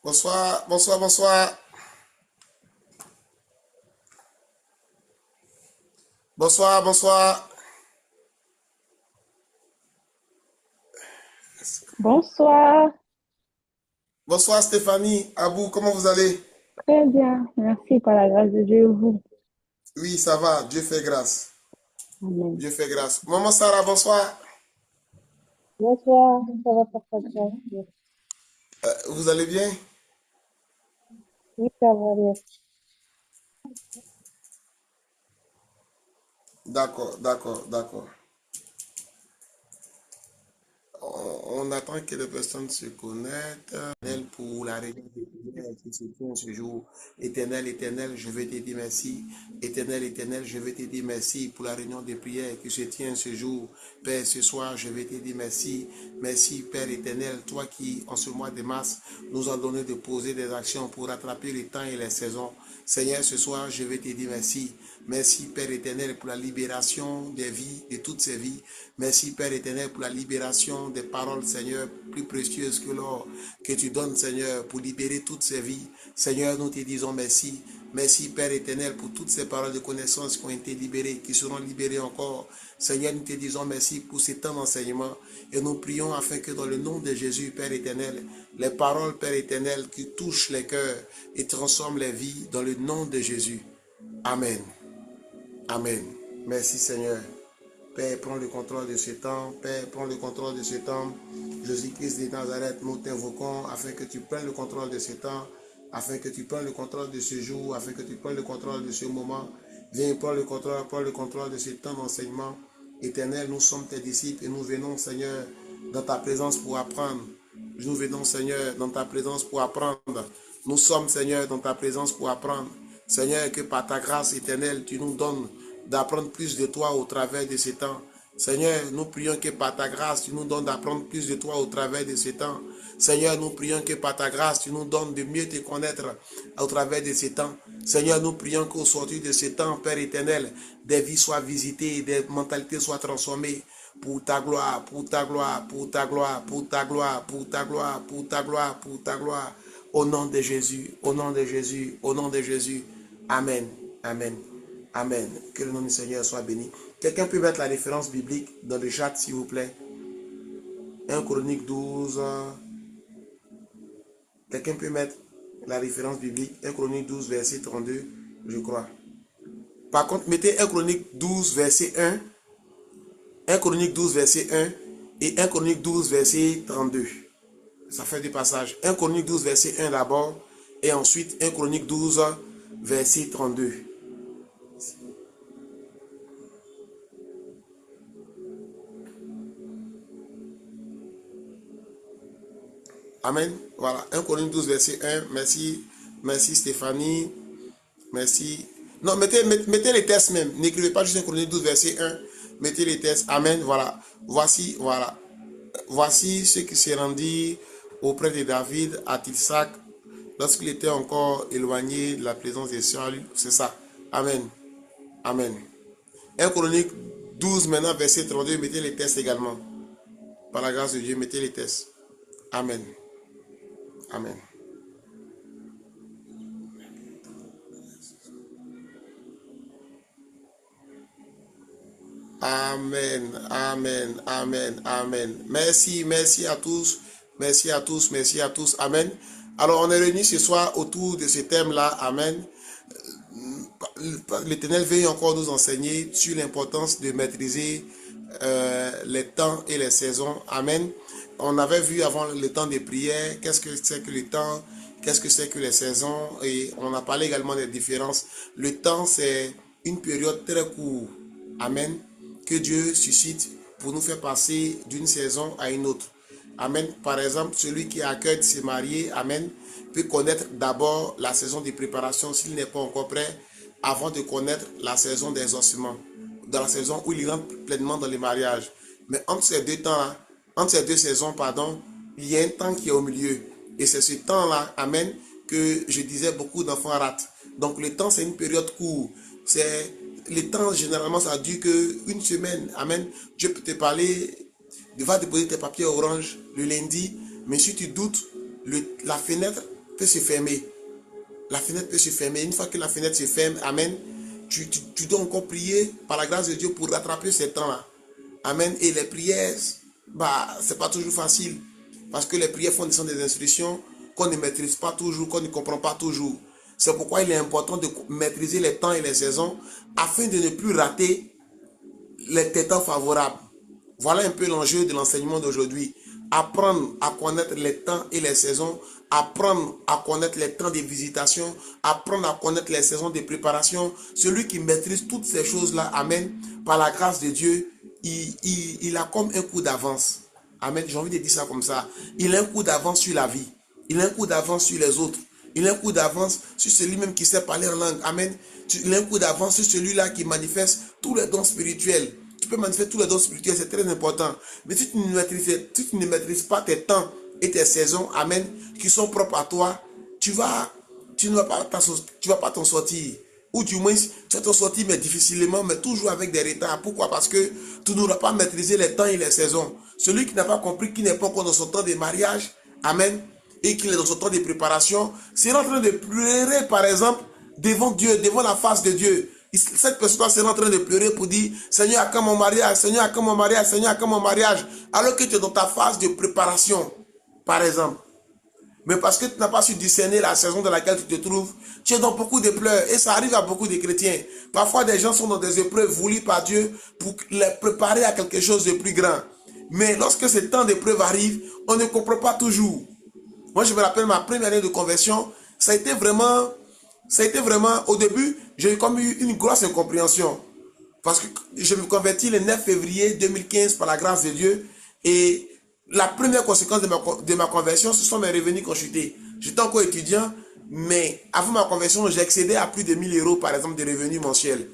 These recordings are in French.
Bonsoir, bonsoir, bonsoir. Bonsoir, bonsoir. Bonsoir, Bonsoir Stéphanie. Abou, comment vous allez? très bien, merci par la grâce de Dieu et vous. Oui, ça va. Dieu fait grâce. Amen. Dieu fait grâce. Maman Sarah, bonsoir. Bonsoir, ça va par ta grâce. Vous allez bien? Oui, ça va bien. D'accord, d'accord, d'accord. On attend que les personnes se connectent. Pour la réunion de prière qui se tient ce jour. Éternel, éternel, je veux te dire merci. Éternel, éternel, je veux te dire merci pour la réunion de prière qui se tient ce jour. Père, ce soir, je veux te dire merci. Merci, Père éternel, toi qui, en ce mois de mars, nous as donné de poser des actions pour rattraper les temps et les saisons. Seigneur, ce soir, je veux te dire merci. Merci, Père éternel, pour la libération des vies, de toutes ces vies. Merci, Père éternel, pour la libération des paroles, Seigneur, plus précieuses que l'or que tu donnes, Seigneur, pour libérer toutes ces vies. Seigneur, nous te disons merci. Merci, Père éternel, pour toutes ces paroles de connaissance qui ont été libérées, qui seront libérées encore. Seigneur, nous te disons merci pour ces temps d'enseignement. Et nous prions afin que dans le nom de Jésus, Père éternel, les paroles, Père éternel, qui touchent les cœurs et transforment les vies, dans le nom de Jésus. Amen. Amen. Merci, Seigneur. Père, prends le contrôle de ce temps. Père, prends le contrôle de ce temps. Jésus-Christ de Nazareth, nous t'invoquons afin que tu prennes le contrôle de ce temps, afin que tu prennes le contrôle de ce jour, afin que tu prennes le contrôle de ce moment. Viens, prends le contrôle de ce temps d'enseignement. Éternel, nous sommes tes disciples et nous venons, Seigneur, dans ta présence pour apprendre. Nous venons, Seigneur, dans ta présence pour apprendre. Nous sommes, Seigneur, dans ta présence pour apprendre. Seigneur, que par ta grâce éternelle, tu nous donnes d'apprendre plus de toi au travers de ces temps. Seigneur, nous prions que par ta grâce, tu nous donnes d'apprendre plus de toi au travers de ces temps. Seigneur, nous prions que par ta grâce, tu nous donnes de mieux te connaître au travers de ces temps. Seigneur, nous prions qu'au sortir de ces temps, Père éternel, des vies soient visitées, des mentalités soient transformées pour ta gloire, pour ta gloire, pour ta gloire, pour ta gloire, pour ta gloire, pour ta gloire, pour ta gloire. Au nom de Jésus, au nom de Jésus, au nom de Jésus. Amen. Amen. Amen. Que le nom du Seigneur soit béni. Quelqu'un peut mettre la référence biblique dans le chat, s'il vous plaît. 1 Chronique 12. Quelqu'un peut mettre la référence biblique. 1 Chronique 12, verset 32, je crois. Par contre, mettez 1 Chronique 12, verset 1. 1 Chronique 12, verset 1. Et 1 Chronique 12, verset 32. Ça fait des passages. 1 Chronique 12, verset 1 d'abord. Et ensuite 1 Chronique 12, verset 32. Amen. Voilà. 1 Corinthiens 12, verset 1. Merci. Merci Stéphanie. Merci. Non, mettez les tests même. N'écrivez pas juste 1 Corinthiens 12, verset 1. Mettez les tests. Amen. Voilà. Voici, voilà. Voici ce qui s'est rendu auprès de David à Tilsac lorsqu'il était encore éloigné de la présence des Saül. C'est ça. Amen. Amen. 1 Chronique 12 maintenant, verset 32. Mettez les tests également. Par la grâce de Dieu, mettez les tests. Amen. Amen. Amen, amen, amen, amen. Merci, merci à tous. Merci à tous, merci à tous. Amen. Alors, on est réunis ce soir autour de ce thème-là. Amen. L'Éternel veut encore nous enseigner sur l'importance de maîtriser les temps et les saisons. Amen. On avait vu avant le temps des prières, qu'est-ce que c'est que le temps, qu'est-ce que c'est que les saisons, et on a parlé également des différences. Le temps, c'est une période très courte. Amen. Que Dieu suscite pour nous faire passer d'une saison à une autre. Amen. Par exemple, celui qui a à cœur de se marier, amen, peut connaître d'abord la saison de préparation s'il n'est pas encore prêt, avant de connaître la saison d'exaucement, dans la saison où il rentre pleinement dans le mariage. Mais entre ces deux temps-là, entre ces deux saisons, pardon, il y a un temps qui est au milieu. Et c'est ce temps-là, amen, que je disais beaucoup d'enfants ratent. Donc le temps, c'est une période courte. C'est le temps, généralement, ça dure qu'une semaine. Amen. Dieu peut te parler, il va déposer tes papiers orange le lundi, mais si tu doutes, la fenêtre peut se fermer. La fenêtre peut se fermer. Une fois que la fenêtre se ferme, amen, tu dois encore prier par la grâce de Dieu pour rattraper ce temps-là. Amen. Et les prières, c'est pas toujours facile. Parce que les prières font descendre des instructions qu'on ne maîtrise pas toujours, qu'on ne comprend pas toujours. C'est pourquoi il est important de maîtriser les temps et les saisons afin de ne plus rater les temps favorables. Voilà un peu l'enjeu de l'enseignement d'aujourd'hui. Apprendre à connaître les temps et les saisons, apprendre à connaître les temps de visitation, apprendre à connaître les saisons de préparation. Celui qui maîtrise toutes ces choses-là, amen, par la grâce de Dieu, il a comme un coup d'avance. Amen, j'ai envie de dire ça comme ça. Il a un coup d'avance sur la vie. Il a un coup d'avance sur les autres. Il a un coup d'avance sur celui-même qui sait parler en langue. Amen. Il a un coup d'avance sur celui-là qui manifeste tous les dons spirituels. Tu peux manifester tous les dons spirituels, c'est très important. Mais si tu ne maîtrises pas tes temps et tes saisons, amen, qui sont propres à toi, tu ne vas pas t'en sortir. Ou du moins, tu vas t'en sortir, mais difficilement, mais toujours avec des retards. Pourquoi? Parce que tu n'auras pas maîtrisé les temps et les saisons. Celui qui n'a pas compris, qui n'est pas encore dans son temps de mariage, amen, et qu'il est dans son temps de préparation, sera en train de pleurer, par exemple, devant Dieu, devant la face de Dieu. Cette personne sera en train de pleurer pour dire, Seigneur, à quand mon mariage? Seigneur, à quand mon mariage? Seigneur, à quand mon mariage? Alors que tu es dans ta phase de préparation, par exemple. Mais parce que tu n'as pas su discerner la saison dans laquelle tu te trouves, tu es dans beaucoup de pleurs. Et ça arrive à beaucoup de chrétiens. Parfois, des gens sont dans des épreuves voulues par Dieu pour les préparer à quelque chose de plus grand. Mais lorsque ce temps d'épreuve arrive, on ne comprend pas toujours. Moi, je me rappelle ma première année de conversion, ça a été vraiment, au début, j'ai comme eu une grosse incompréhension. Parce que je me convertis le 9 février 2015 par la grâce de Dieu. Et la première conséquence de ma conversion, ce sont mes revenus conchutés. J'étais encore étudiant, mais avant ma conversion, j'excédais à plus de 1000 euros, par exemple, de revenus mensuels.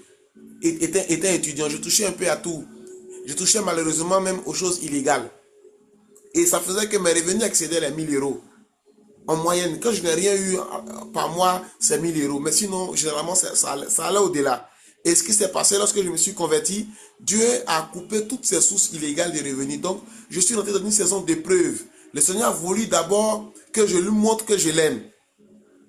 Étant étudiant, je touchais un peu à tout. Je touchais malheureusement même aux choses illégales. Et ça faisait que mes revenus excédaient les 1000 euros. En moyenne, quand je n'ai rien eu par mois, c'est 1000 euros. Mais sinon, généralement, ça allait au-delà. Et ce qui s'est passé lorsque je me suis converti, Dieu a coupé toutes ces sources illégales de revenus. Donc, je suis rentré dans une saison d'épreuve. Le Seigneur a voulu d'abord que je lui montre que je l'aime.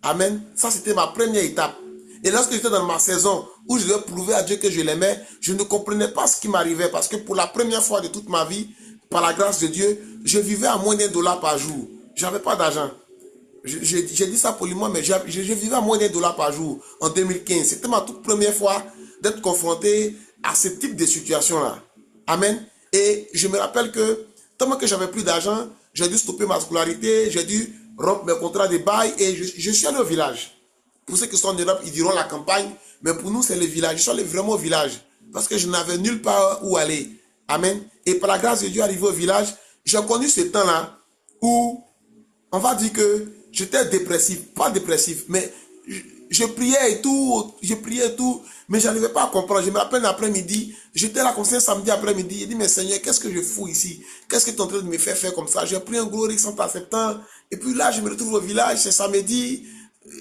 Amen. Ça, c'était ma première étape. Et lorsque j'étais dans ma saison où je devais prouver à Dieu que je l'aimais, je ne comprenais pas ce qui m'arrivait. Parce que pour la première fois de toute ma vie, par la grâce de Dieu, je vivais à moins $1 par jour. Je n'avais pas d'argent. J'ai dit ça poliment, mais je vivais à moins $1 par jour en 2015. C'était ma toute première fois d'être confronté à ce type de situation-là. Amen. Et je me rappelle que, tellement que j'avais plus d'argent, j'ai dû stopper ma scolarité, j'ai dû rompre mes contrats de bail et je suis allé au village. Pour ceux qui sont en Europe, ils diront la campagne, mais pour nous, c'est le village. Je suis allé vraiment au village parce que je n'avais nulle part où aller. Amen. Et par la grâce de Dieu, arrivé au village, j'ai connu ce temps-là où on va dire que j'étais dépressif, pas dépressif, mais je priais et tout, mais je n'arrivais pas à comprendre. Je me rappelle l'après-midi, j'étais là comme ça samedi après-midi, j'ai dit, mais Seigneur, qu'est-ce que je fous ici? Qu'est-ce que tu es en train de me faire comme ça? J'ai pris un gros risque en acceptant, et puis là, je me retrouve au village, c'est samedi.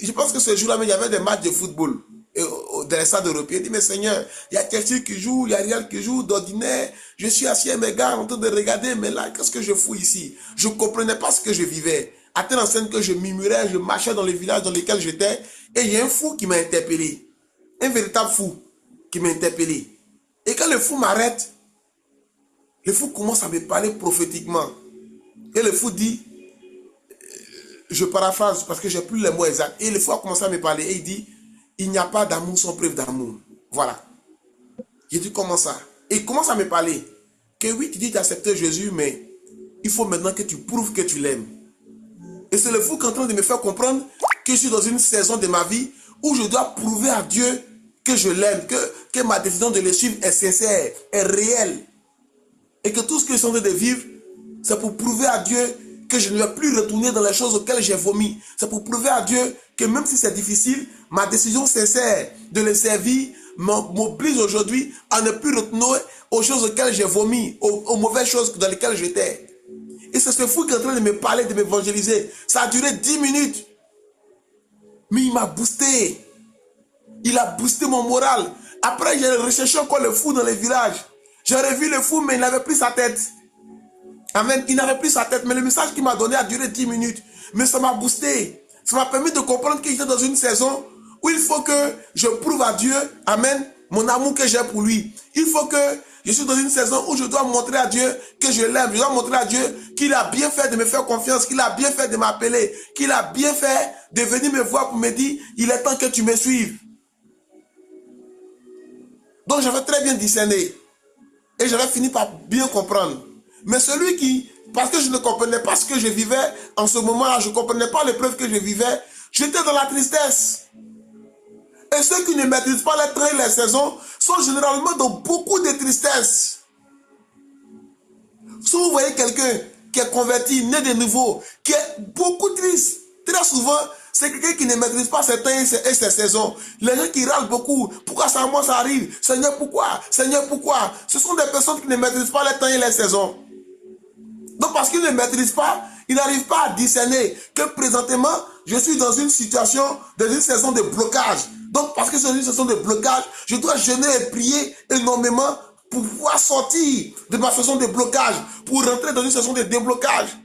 Je pense que ce jour-là, il y avait des matchs de football dans les stades européens. Je dis, mais Seigneur, il y a Chelsea qui joue, il y a Real qui joue, d'ordinaire. Je suis assis à mes gars en train de regarder, mais là, qu'est-ce que je fous ici? Je ne comprenais pas ce que je vivais. À telle enseigne que je murmurais, je marchais dans les villages dans lesquels j'étais, et il y a un fou qui m'a interpellé. Un véritable fou qui m'a interpellé. Et quand le fou m'arrête, le fou commence à me parler prophétiquement. Et le fou dit, je paraphrase parce que j'ai plus les mots exacts. Et le fou a commencé à me parler et il dit, il n'y a pas d'amour sans preuve d'amour. Voilà. J'ai dit, comment ça? Et il commence à me parler. Que oui, tu dis tu as accepté Jésus, mais il faut maintenant que tu prouves que tu l'aimes. Et c'est le fou qui est en train de me faire comprendre que je suis dans une saison de ma vie où je dois prouver à Dieu que je l'aime, que ma décision de le suivre est sincère, est réelle. et que tout ce que je suis en train de vivre, c'est pour prouver à Dieu que je ne vais plus retourner dans les choses auxquelles j'ai vomi. C'est pour prouver à Dieu que même si c'est difficile, ma décision sincère de le servir m'oblige aujourd'hui à ne plus retourner aux choses auxquelles j'ai vomi, aux mauvaises choses dans lesquelles j'étais. Et c'est ce fou qui est en train de me parler, de m'évangéliser. Ça a duré 10 minutes. Mais il m'a boosté. Il a boosté mon moral. Après, j'ai recherché encore le fou dans les villages. J'aurais vu le fou, mais il n'avait plus sa tête. Amen. Il n'avait plus sa tête. Mais le message qu'il m'a donné a duré 10 minutes. Mais ça m'a boosté. Ça m'a permis de comprendre que j'étais dans une saison où il faut que je prouve à Dieu, amen, mon amour que j'ai pour lui. Il faut que je suis dans une saison où je dois montrer à Dieu que je l'aime. Je dois montrer à Dieu qu'il a bien fait de me faire confiance, qu'il a bien fait de m'appeler, qu'il a bien fait de venir me voir pour me dire, il est temps que tu me suives. Donc j'avais très bien discerné. Et j'avais fini par bien comprendre. Mais celui qui, parce que je ne comprenais pas ce que je vivais en ce moment-là, je ne comprenais pas l'épreuve que je vivais, j'étais dans la tristesse. Et ceux qui ne maîtrisent pas les temps et les saisons sont généralement dans beaucoup de tristesse. Si vous voyez quelqu'un qui est converti, né de nouveau, qui est beaucoup triste, très souvent, c'est quelqu'un qui ne maîtrise pas ses temps et ses saisons. Les gens qui râlent beaucoup, pourquoi ça moi ça arrive? Seigneur, pourquoi? Seigneur, pourquoi? Ce sont des personnes qui ne maîtrisent pas les temps et les saisons. Donc parce qu'ils ne maîtrisent pas, ils n'arrivent pas à discerner que présentement, je suis dans une situation, dans une saison de blocage. Donc parce que c'est une saison de blocage, je dois jeûner et prier énormément pour pouvoir sortir de ma saison de blocage, pour rentrer dans une saison de déblocage.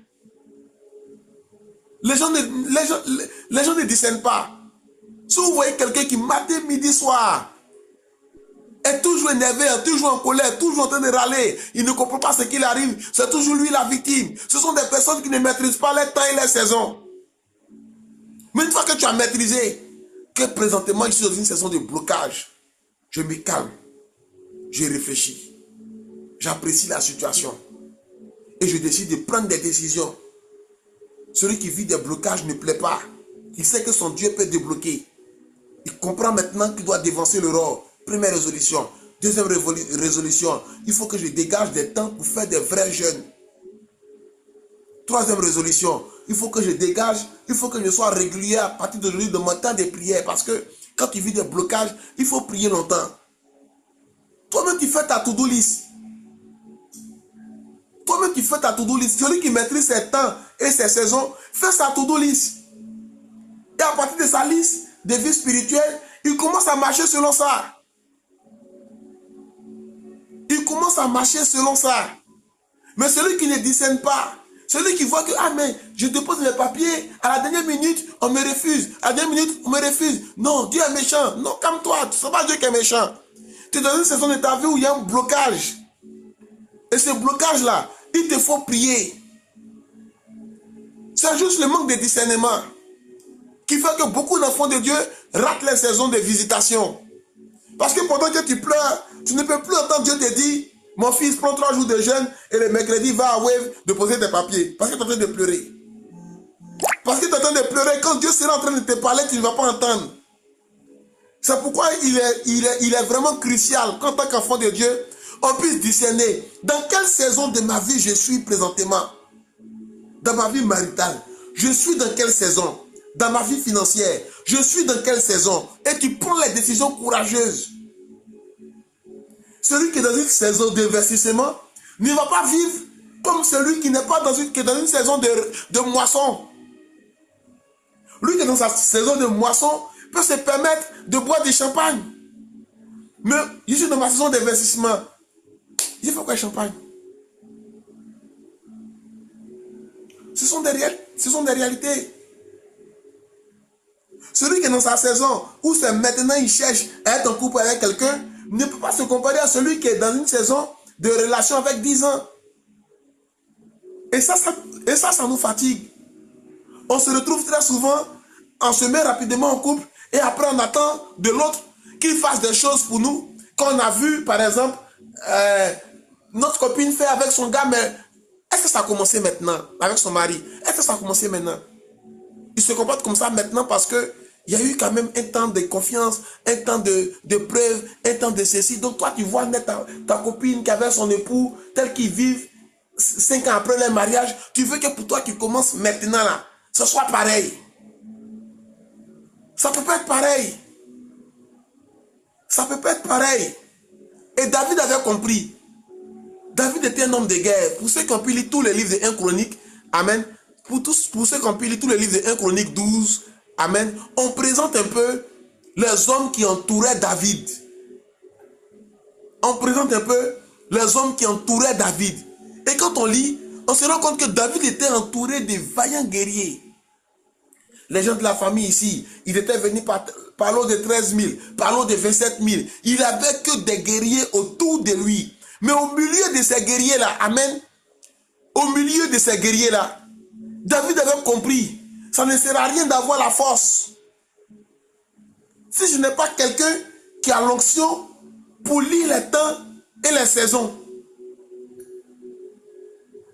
Les gens ne discernent pas. Si vous voyez quelqu'un qui matin, midi, soir, est toujours énervé, toujours en colère, toujours en train de râler, il ne comprend pas ce qu'il arrive, c'est toujours lui la victime. Ce sont des personnes qui ne maîtrisent pas les temps et les saisons. Mais une fois que tu as maîtrisé que présentement je suis dans une saison de blocage, je me calme, je réfléchis, j'apprécie la situation et je décide de prendre des décisions. Celui qui vit des blocages ne plaît pas. Il sait que son Dieu peut débloquer. Il comprend maintenant qu'il doit dévancer l'erreur. Première résolution. Deuxième résolution. Il faut que je dégage des temps pour faire des vrais jeûnes. Troisième résolution. Il faut que je dégage, il faut que je sois régulier à partir d'aujourd'hui de mon temps de prière. Parce que quand tu vis des blocages, il faut prier longtemps. Toi-même, tu fais ta to-do list. Toi-même, tu fais ta to-do list. Celui qui maîtrise ses temps et ses saisons, fait sa to-do list. Et à partir de sa liste de vie spirituelle, il commence à marcher selon ça. Il commence à marcher selon ça. Mais celui qui ne discerne pas, celui qui voit que, ah mais, je dépose mes papiers, à la dernière minute, on me refuse. À la dernière minute, on me refuse. Non, Dieu est méchant. Non, calme-toi, ce n'est pas Dieu qui est méchant. Tu es dans une saison de ta vie où il y a un blocage. Et ce blocage-là, il te faut prier. C'est juste le manque de discernement qui fait que beaucoup d'enfants de Dieu ratent les saisons de visitation. Parce que pendant que tu pleures, tu ne peux plus entendre Dieu te dire, mon fils, prends 3 jours de jeûne et le mercredi, va à Wave déposer tes papiers. Parce que tu es en train de pleurer. Parce que tu es en train de pleurer. Quand Dieu sera en train de te parler, tu ne vas pas entendre. C'est pourquoi il est vraiment crucial qu'en tant qu'enfant de Dieu, on puisse discerner dans quelle saison de ma vie je suis présentement. Dans ma vie maritale, je suis dans quelle saison? Dans ma vie financière, je suis dans quelle saison? Et tu prends les décisions courageuses. Celui qui est dans une saison d'investissement ne va pas vivre comme celui qui n'est pas qui est dans une saison de moisson. Lui qui est dans sa saison de moisson peut se permettre de boire du champagne. Mais je suis dans ma saison d'investissement. Il faut quoi champagne? Ce sont des réalités. Celui qui est dans sa saison où c'est maintenant il cherche à être en couple avec quelqu'un ne peut pas se comparer à celui qui est dans une saison de relation avec 10 ans. Et ça nous fatigue. On se retrouve très souvent, on se met rapidement en couple et après on attend de l'autre qu'il fasse des choses pour nous. Quand on a vu, par exemple, notre copine fait avec son gars, mais est-ce que ça a commencé maintenant avec son mari? Est-ce que ça a commencé maintenant? Il se comporte comme ça maintenant parce que Il y a eu quand même un temps de confiance, un temps de preuve, un temps de ceci. Donc toi, tu vois naître ta copine qui avait son époux, tel qu'ils vivent 5 ans après leur mariage. Tu veux que pour toi, qui commences maintenant là, ce soit pareil. Ça peut pas être pareil. Ça peut pas être pareil. Et David avait compris. David était un homme de guerre. Pour ceux qui ont pu lire tous les livres de 1 Chronique, amen. Pour ceux qui ont pu lire tous les livres de 1 Chronique 12, amen. On présente un peu les hommes qui entouraient David. On présente un peu les hommes qui entouraient David. Et quand on lit, on se rend compte que David était entouré de vaillants guerriers. Les gens de la famille ici, ils étaient venus par l'eau de 13 000, par l'eau de 27 000. Il n'avait que des guerriers autour de lui. Mais au milieu de ces guerriers-là, amen, au milieu de ces guerriers-là, David avait compris, ça ne sert à rien d'avoir la force. Si je n'ai pas quelqu'un qui a l'onction pour lire les temps et les saisons,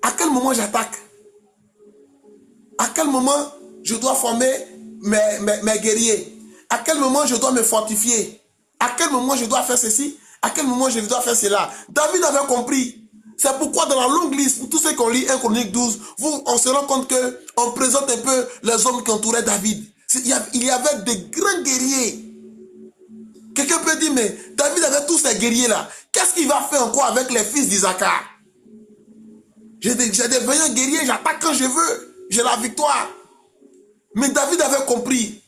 à quel moment j'attaque? À quel moment je dois former mes guerriers? À quel moment je dois me fortifier? À quel moment je dois faire ceci? À quel moment je dois faire cela? David avait compris. C'est pourquoi dans la longue liste, pour tous ceux qui ont lu 1 Chronique 12, on se rend compte qu'on présente un peu les hommes qui entouraient David. Il y avait de grands guerriers. Quelqu'un peut dire, mais David avait tous ces guerriers-là. Qu'est-ce qu'il va faire encore avec les fils d'Isaacar? J'ai des vaillants guerriers, j'attaque quand je veux. J'ai la victoire. Mais David avait compris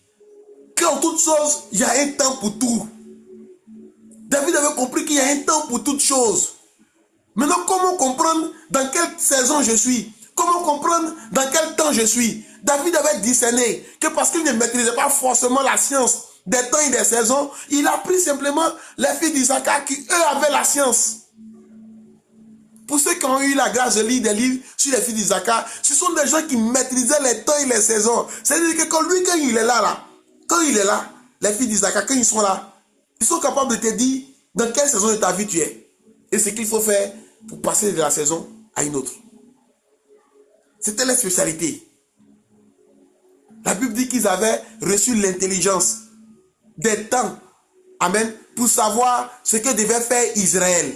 qu'en toute chose, il y a un temps pour tout. David avait compris qu'il y a un temps pour toutes choses. Maintenant, comment comprendre dans quelle saison je suis? Comment comprendre dans quel temps je suis? David avait discerné que parce qu'il ne maîtrisait pas forcément la science des temps et des saisons, il a pris simplement les fils d'Isaacar qui, eux, avaient la science. Pour ceux qui ont eu la grâce de lire des livres sur les fils d'Isaacar, ce sont des gens qui maîtrisaient les temps et les saisons. C'est-à-dire que quand il est là, quand il est là, les fils d'Isaacar, quand ils sont là, ils sont capables de te dire dans quelle saison de ta vie tu es. Et ce qu'il faut faire pour passer de la saison à une autre. C'était leur spécialité. La Bible dit qu'ils avaient reçu l'intelligence des temps, amen, pour savoir ce que devait faire Israël.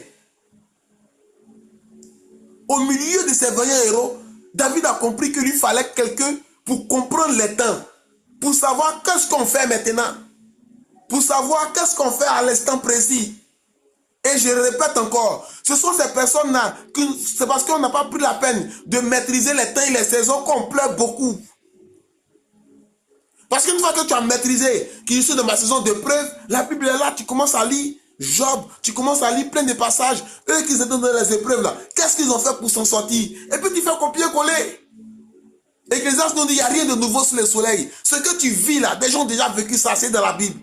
Au milieu de ces vaillants héros, David a compris qu'il lui fallait quelqu'un pour comprendre les temps, pour savoir qu'est-ce qu'on fait maintenant, pour savoir qu'est-ce qu'on fait à l'instant précis. Et je le répète encore, ce sont ces personnes-là, c'est parce qu'on n'a pas pris la peine de maîtriser les temps et les saisons qu'on pleure beaucoup. Parce qu'une fois que tu as maîtrisé, que je suis dans ma saison de preuve, la Bible est là, tu commences à lire Job, tu commences à lire plein de passages, eux qui étaient dans les épreuves là, qu'est-ce qu'ils ont fait pour s'en sortir? Et puis tu fais copier-coller. Ecclésiaste nous dit, il n'y a rien de nouveau sous le soleil. Ce que tu vis là, des gens ont déjà vécu ça, c'est dans la Bible.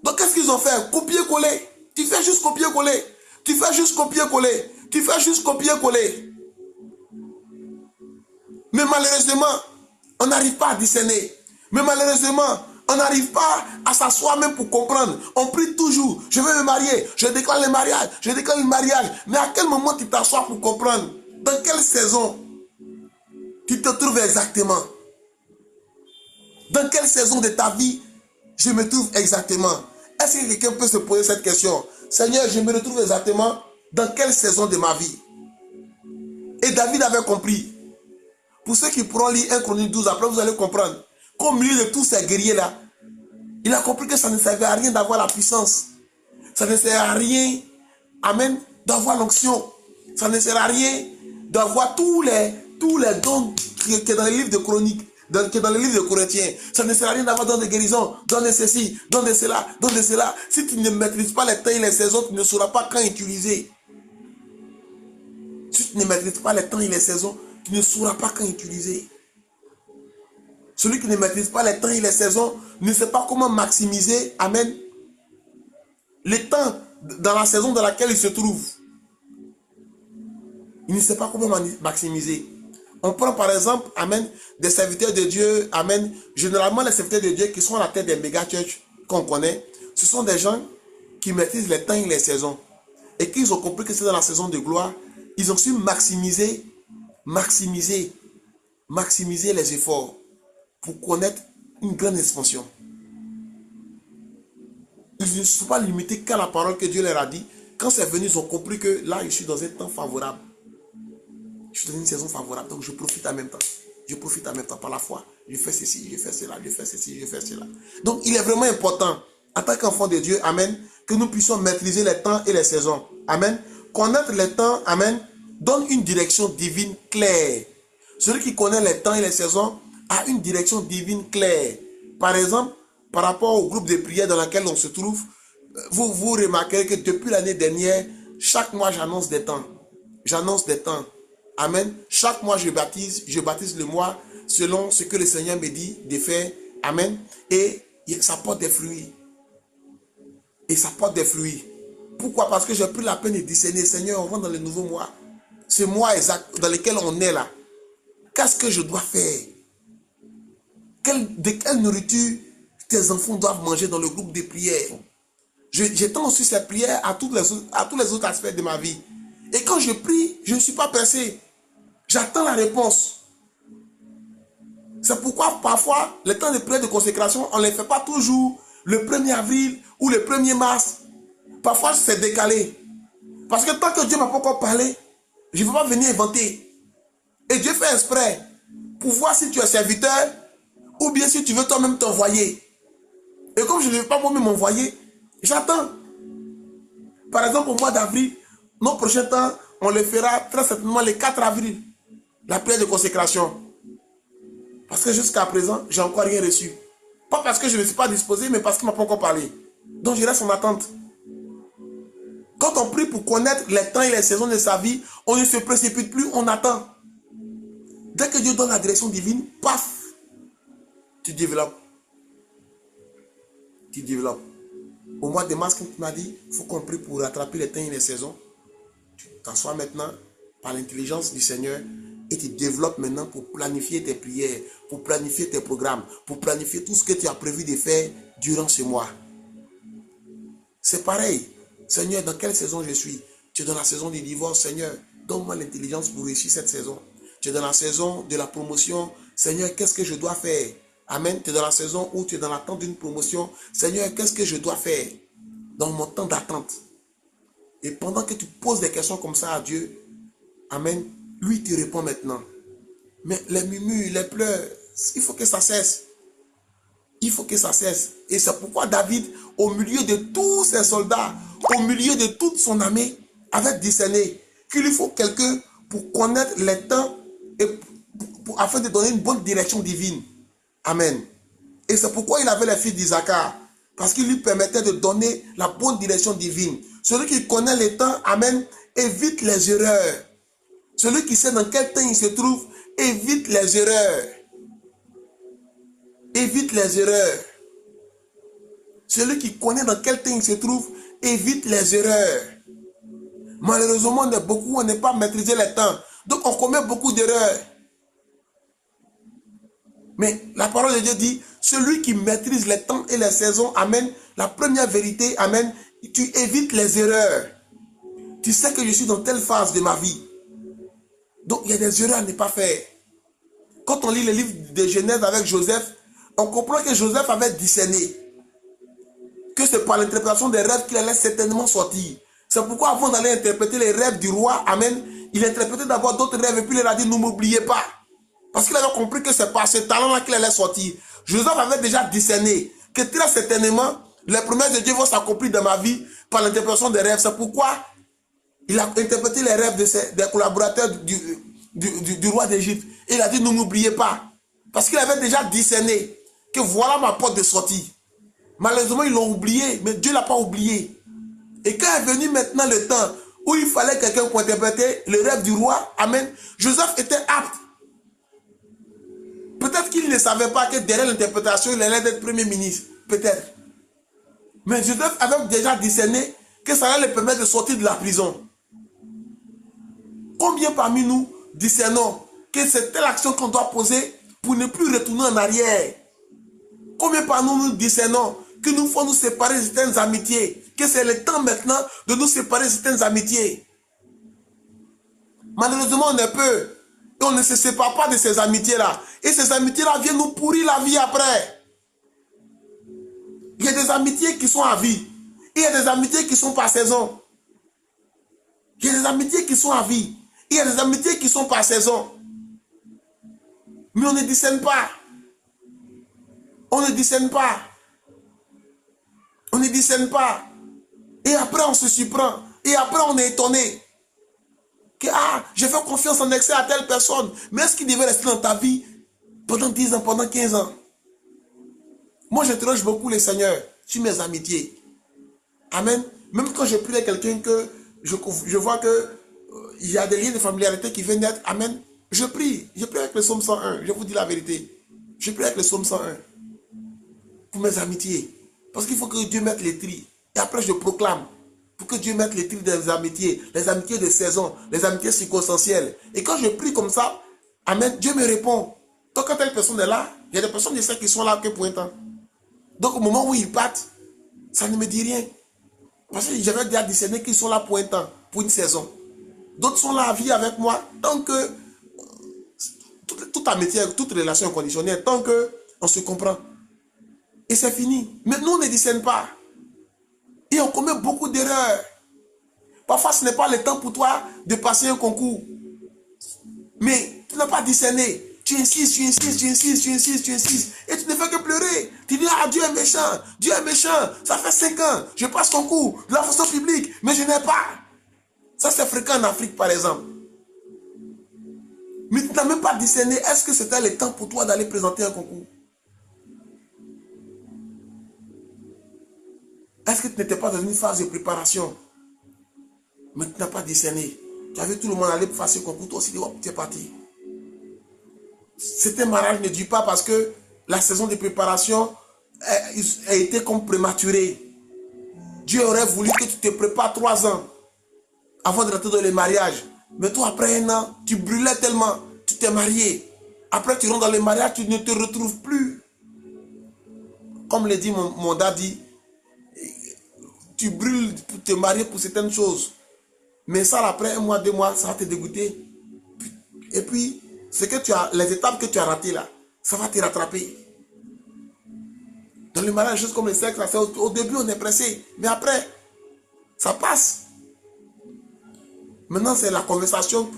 Donc qu'est-ce qu'ils ont fait? Copier-coller. Tu fais juste copier-coller. Tu fais juste copier-coller. Tu fais juste copier-coller. Mais malheureusement, on n'arrive pas à discerner. Mais malheureusement, on n'arrive pas à s'asseoir même pour comprendre. On prie toujours. Je veux me marier. Je déclare le mariage. Je déclare le mariage. Mais à quel moment tu t'assois pour comprendre? Dans quelle saison tu te trouves exactement? Dans quelle saison de ta vie je me trouve exactement? Est-ce que quelqu'un peut se poser cette question? Seigneur, je me retrouve exactement dans quelle saison de ma vie? Et David avait compris. Pour ceux qui pourront lire 1 Chronique 12, après vous allez comprendre qu'au milieu de tous ces guerriers-là, il a compris que ça ne servait à rien d'avoir la puissance. Ça ne sert à rien, amen, d'avoir l'onction. Ça ne sert à rien d'avoir tous les dons qui sont dans les livres de Chroniques, qui est dans les livres de Corinthiens. Ça ne sert à rien d'avoir dons de guérison, dons de ceci, dons de cela, dons de cela. Si tu ne maîtrises pas les temps et les saisons, tu ne sauras pas quand utiliser. Si tu ne maîtrises pas les temps et les saisons, tu ne sauras pas quand utiliser. Celui qui ne maîtrise pas les temps et les saisons ne sait pas comment maximiser, amen, les temps dans la saison dans laquelle il se trouve. Il ne sait pas comment maximiser. On prend par exemple, amen, des serviteurs de Dieu, amen. Généralement, les serviteurs de Dieu qui sont à la tête des méga-churches qu'on connaît, ce sont des gens qui maîtrisent les temps et les saisons. Et qu'ils ont compris que c'est dans la saison de gloire, ils ont su maximiser les efforts pour connaître une grande expansion. Ils ne sont pas limités qu'à la parole que Dieu leur a dit. Quand c'est venu, ils ont compris que là, je suis dans un temps favorable. Je suis dans une saison favorable, donc je profite en même temps. Je profite en même temps par la foi. Je fais ceci, je fais cela, je fais ceci, je fais cela. Donc, il est vraiment important, en tant qu'enfant de Dieu, amen, que nous puissions maîtriser les temps et les saisons. Amen. Connaître les temps, amen, donne une direction divine claire. Celui qui connaît les temps et les saisons a une direction divine claire. Par exemple, par rapport au groupe de prière dans lequel on se trouve, vous remarquerez que depuis l'année dernière, chaque mois, j'annonce des temps. J'annonce des temps. Amen. Chaque mois, je baptise le mois selon ce que le Seigneur me dit de faire. Amen. Et ça porte des fruits. Et ça porte des fruits. Pourquoi? Parce que j'ai pris la peine de discerner. Seigneur, on rentre dans le nouveau mois. Ce mois exact dans lequel on est là. Qu'est-ce que je dois faire? De quelle nourriture tes enfants doivent manger dans le groupe de prière? J'étends aussi ces prières à tous les autres aspects de ma vie. Et quand je prie, je ne suis pas pressé. J'attends la réponse. C'est pourquoi parfois, les temps de prière de consécration, on ne les fait pas toujours le 1er avril ou le 1er mars. Parfois, c'est décalé. Parce que tant que Dieu ne m'a pas encore parlé, je ne veux pas venir inventer. Et Dieu fait exprès pour voir si tu es serviteur ou bien si tu veux toi-même t'envoyer. Et comme je ne veux pas moi-même m'envoyer, j'attends. Par exemple, au mois d'avril, nos prochains temps, on le fera très certainement le 4 avril. La prière de consécration. Parce que jusqu'à présent, j'ai encore rien reçu. Pas parce que je ne suis pas disposé, mais parce qu'il ne m'a pas encore parlé. Donc je reste en attente. Quand on prie pour connaître les temps et les saisons de sa vie, on ne se précipite plus, on attend. Dès que Dieu donne la direction divine, paf, tu développes. Tu développes. Au mois de mars, quand tu m'as dit, il faut qu'on prie pour rattraper les temps et les saisons, tu t'assois maintenant par l'intelligence du Seigneur et tu développes maintenant pour planifier tes prières, pour planifier tes programmes, pour planifier tout ce que tu as prévu de faire durant ce mois. C'est pareil. Seigneur, dans quelle saison je suis? Tu es dans la saison du divorce, Seigneur. Donne-moi l'intelligence pour réussir cette saison. Tu es dans la saison de la promotion. Seigneur, qu'est-ce que je dois faire? Amen. Tu es dans la saison où tu es dans l'attente d'une promotion. Seigneur, qu'est-ce que je dois faire dans mon temps d'attente? Et pendant que tu poses des questions comme ça à Dieu, amen, lui te répond maintenant. Mais les murmures, les pleurs, il faut que ça cesse. Il faut que ça cesse. Et c'est pourquoi David, au milieu de tous ses soldats, au milieu de toute son armée, avait discerné qu'il lui faut quelqu'un pour connaître les temps et afin de donner une bonne direction divine. Amen. Et c'est pourquoi il avait les fils d'Isaacar. Parce qu'il lui permettait de donner la bonne direction divine. Celui qui connaît les temps, amen, évite les erreurs. Celui qui sait dans quel temps il se trouve, évite les erreurs. Évite les erreurs. Celui qui connaît dans quel temps il se trouve, évite les erreurs. Malheureusement, on n'est pas maîtrisé les temps. Donc on commet beaucoup d'erreurs. Mais la parole de Dieu dit, celui qui maîtrise les temps et les saisons, amen, la première vérité, amen, tu évites les erreurs. Tu sais que je suis dans telle phase de ma vie. Donc il y a des erreurs à ne pas faire. Quand on lit le livre de Genèse avec Joseph, on comprend que Joseph avait discerné que c'est par l'interprétation des rêves qu'il allait certainement sortir. C'est pourquoi avant d'aller interpréter les rêves du roi, amen, il interprétait d'abord d'autres rêves et puis il leur a dit, ne m'oubliez pas. Parce qu'il avait compris que c'est par ce talent-là qu'il allait sortir. Joseph avait déjà discerné que très certainement, les promesses de Dieu vont s'accomplir dans ma vie par l'interprétation des rêves. C'est pourquoi il a interprété les rêves des collaborateurs du roi d'Égypte. Et il a dit, ne m'oubliez pas. Parce qu'il avait déjà discerné que voilà ma porte de sortie. Malheureusement, ils l'ont oublié, mais Dieu ne l'a pas oublié. Et quand est venu maintenant le temps où il fallait quelqu'un pour interpréter le rêve du roi, amen, Joseph était apte. Peut-être qu'il ne savait pas que derrière l'interprétation, il allait être premier ministre. Peut-être. Mais Joseph avait déjà discerné que ça allait le permettre de sortir de la prison. Combien parmi nous discernons que c'est telle action qu'on doit poser pour ne plus retourner en arrière? Combien parmi nous discernons que nous faut nous séparer de certaines amitiés, que c'est le temps maintenant de nous séparer de certaines amitiés? Malheureusement, on est peu. Et on ne se sépare pas de ces amitiés-là. Et ces amitiés-là viennent nous pourrir la vie après. Il y a des amitiés qui sont à vie. Il y a des amitiés qui sont par saison. Il y a des amitiés qui sont à vie. Il y a des amitiés qui sont par saison. Mais on ne discerne pas. On ne discerne pas. On ne discerne pas. Et après, on se surprend. Et après, on est étonné. Que, j'ai fait confiance en excès à telle personne. Mais est-ce qu'il devait rester dans ta vie pendant 10 ans, pendant 15 ans? Moi, j'interroge beaucoup les seigneurs sur mes amitiés. Amen. Même quand je prie avec quelqu'un que je vois que il y a des liens de familiarité qui viennent d'être. Amen. Je prie. Je prie avec le psaume 101. Je vous dis la vérité. Je prie avec le psaume 101. Pour mes amitiés. Parce qu'il faut que Dieu mette les tris. Et après, je proclame. Pour que Dieu mette les tris des amitiés. Les amitiés de saison. Les amitiés circonstancielles. Et quand je prie comme ça, amen, Dieu me répond. Donc quand telle personne est là, il y a des personnes, je sais, qui sont là que pour un temps. Donc au moment où ils partent, ça ne me dit rien. Parce que j'avais déjà discerné qu'ils sont là pour un temps, pour une saison. D'autres sont là à vivre avec moi tant que toute amitié, toute relation conditionnelle, tant qu'on se comprend. Et c'est fini. Mais nous, on ne discerne pas. Et on commet beaucoup d'erreurs. Parfois, ce n'est pas le temps pour toi de passer un concours. Mais tu n'as pas discerné. Tu insistes, tu insistes, tu insistes, tu insistes, tu insistes. Et tu ne fais que pleurer. Tu dis, Dieu est méchant. Dieu est méchant. Ça fait 5 ans. Je passe concours de la fonction publique, mais je n'ai pas. Ça, c'est fréquent en Afrique, par exemple. Mais tu n'as même pas discerné. Est-ce que c'était le temps pour toi d'aller présenter un concours? Est-ce que tu n'étais pas dans une phase de préparation? Mais tu n'as pas discerné. Tu as vu tout le monde aller passer le concours. Toi aussi, tu es parti. Cet mariage ne dure pas parce que la saison de préparation a été comme prématurée. Dieu aurait voulu que tu te prépares 3 ans avant de rentrer dans le mariage. Mais toi, après 1 an, tu brûlais tellement, tu t'es marié. Après, tu rentres dans le mariage, tu ne te retrouves plus. Comme le dit mon daddy, tu brûles pour te marier pour certaines choses. Mais ça, après 1 mois, 2 mois, ça va te dégoûter. Et puis, les étapes que tu as ratées là, ça va te rattraper. Dans le mariage, juste comme le sexe, au début, on est pressé. Mais après, ça passe. Maintenant, c'est la conversation,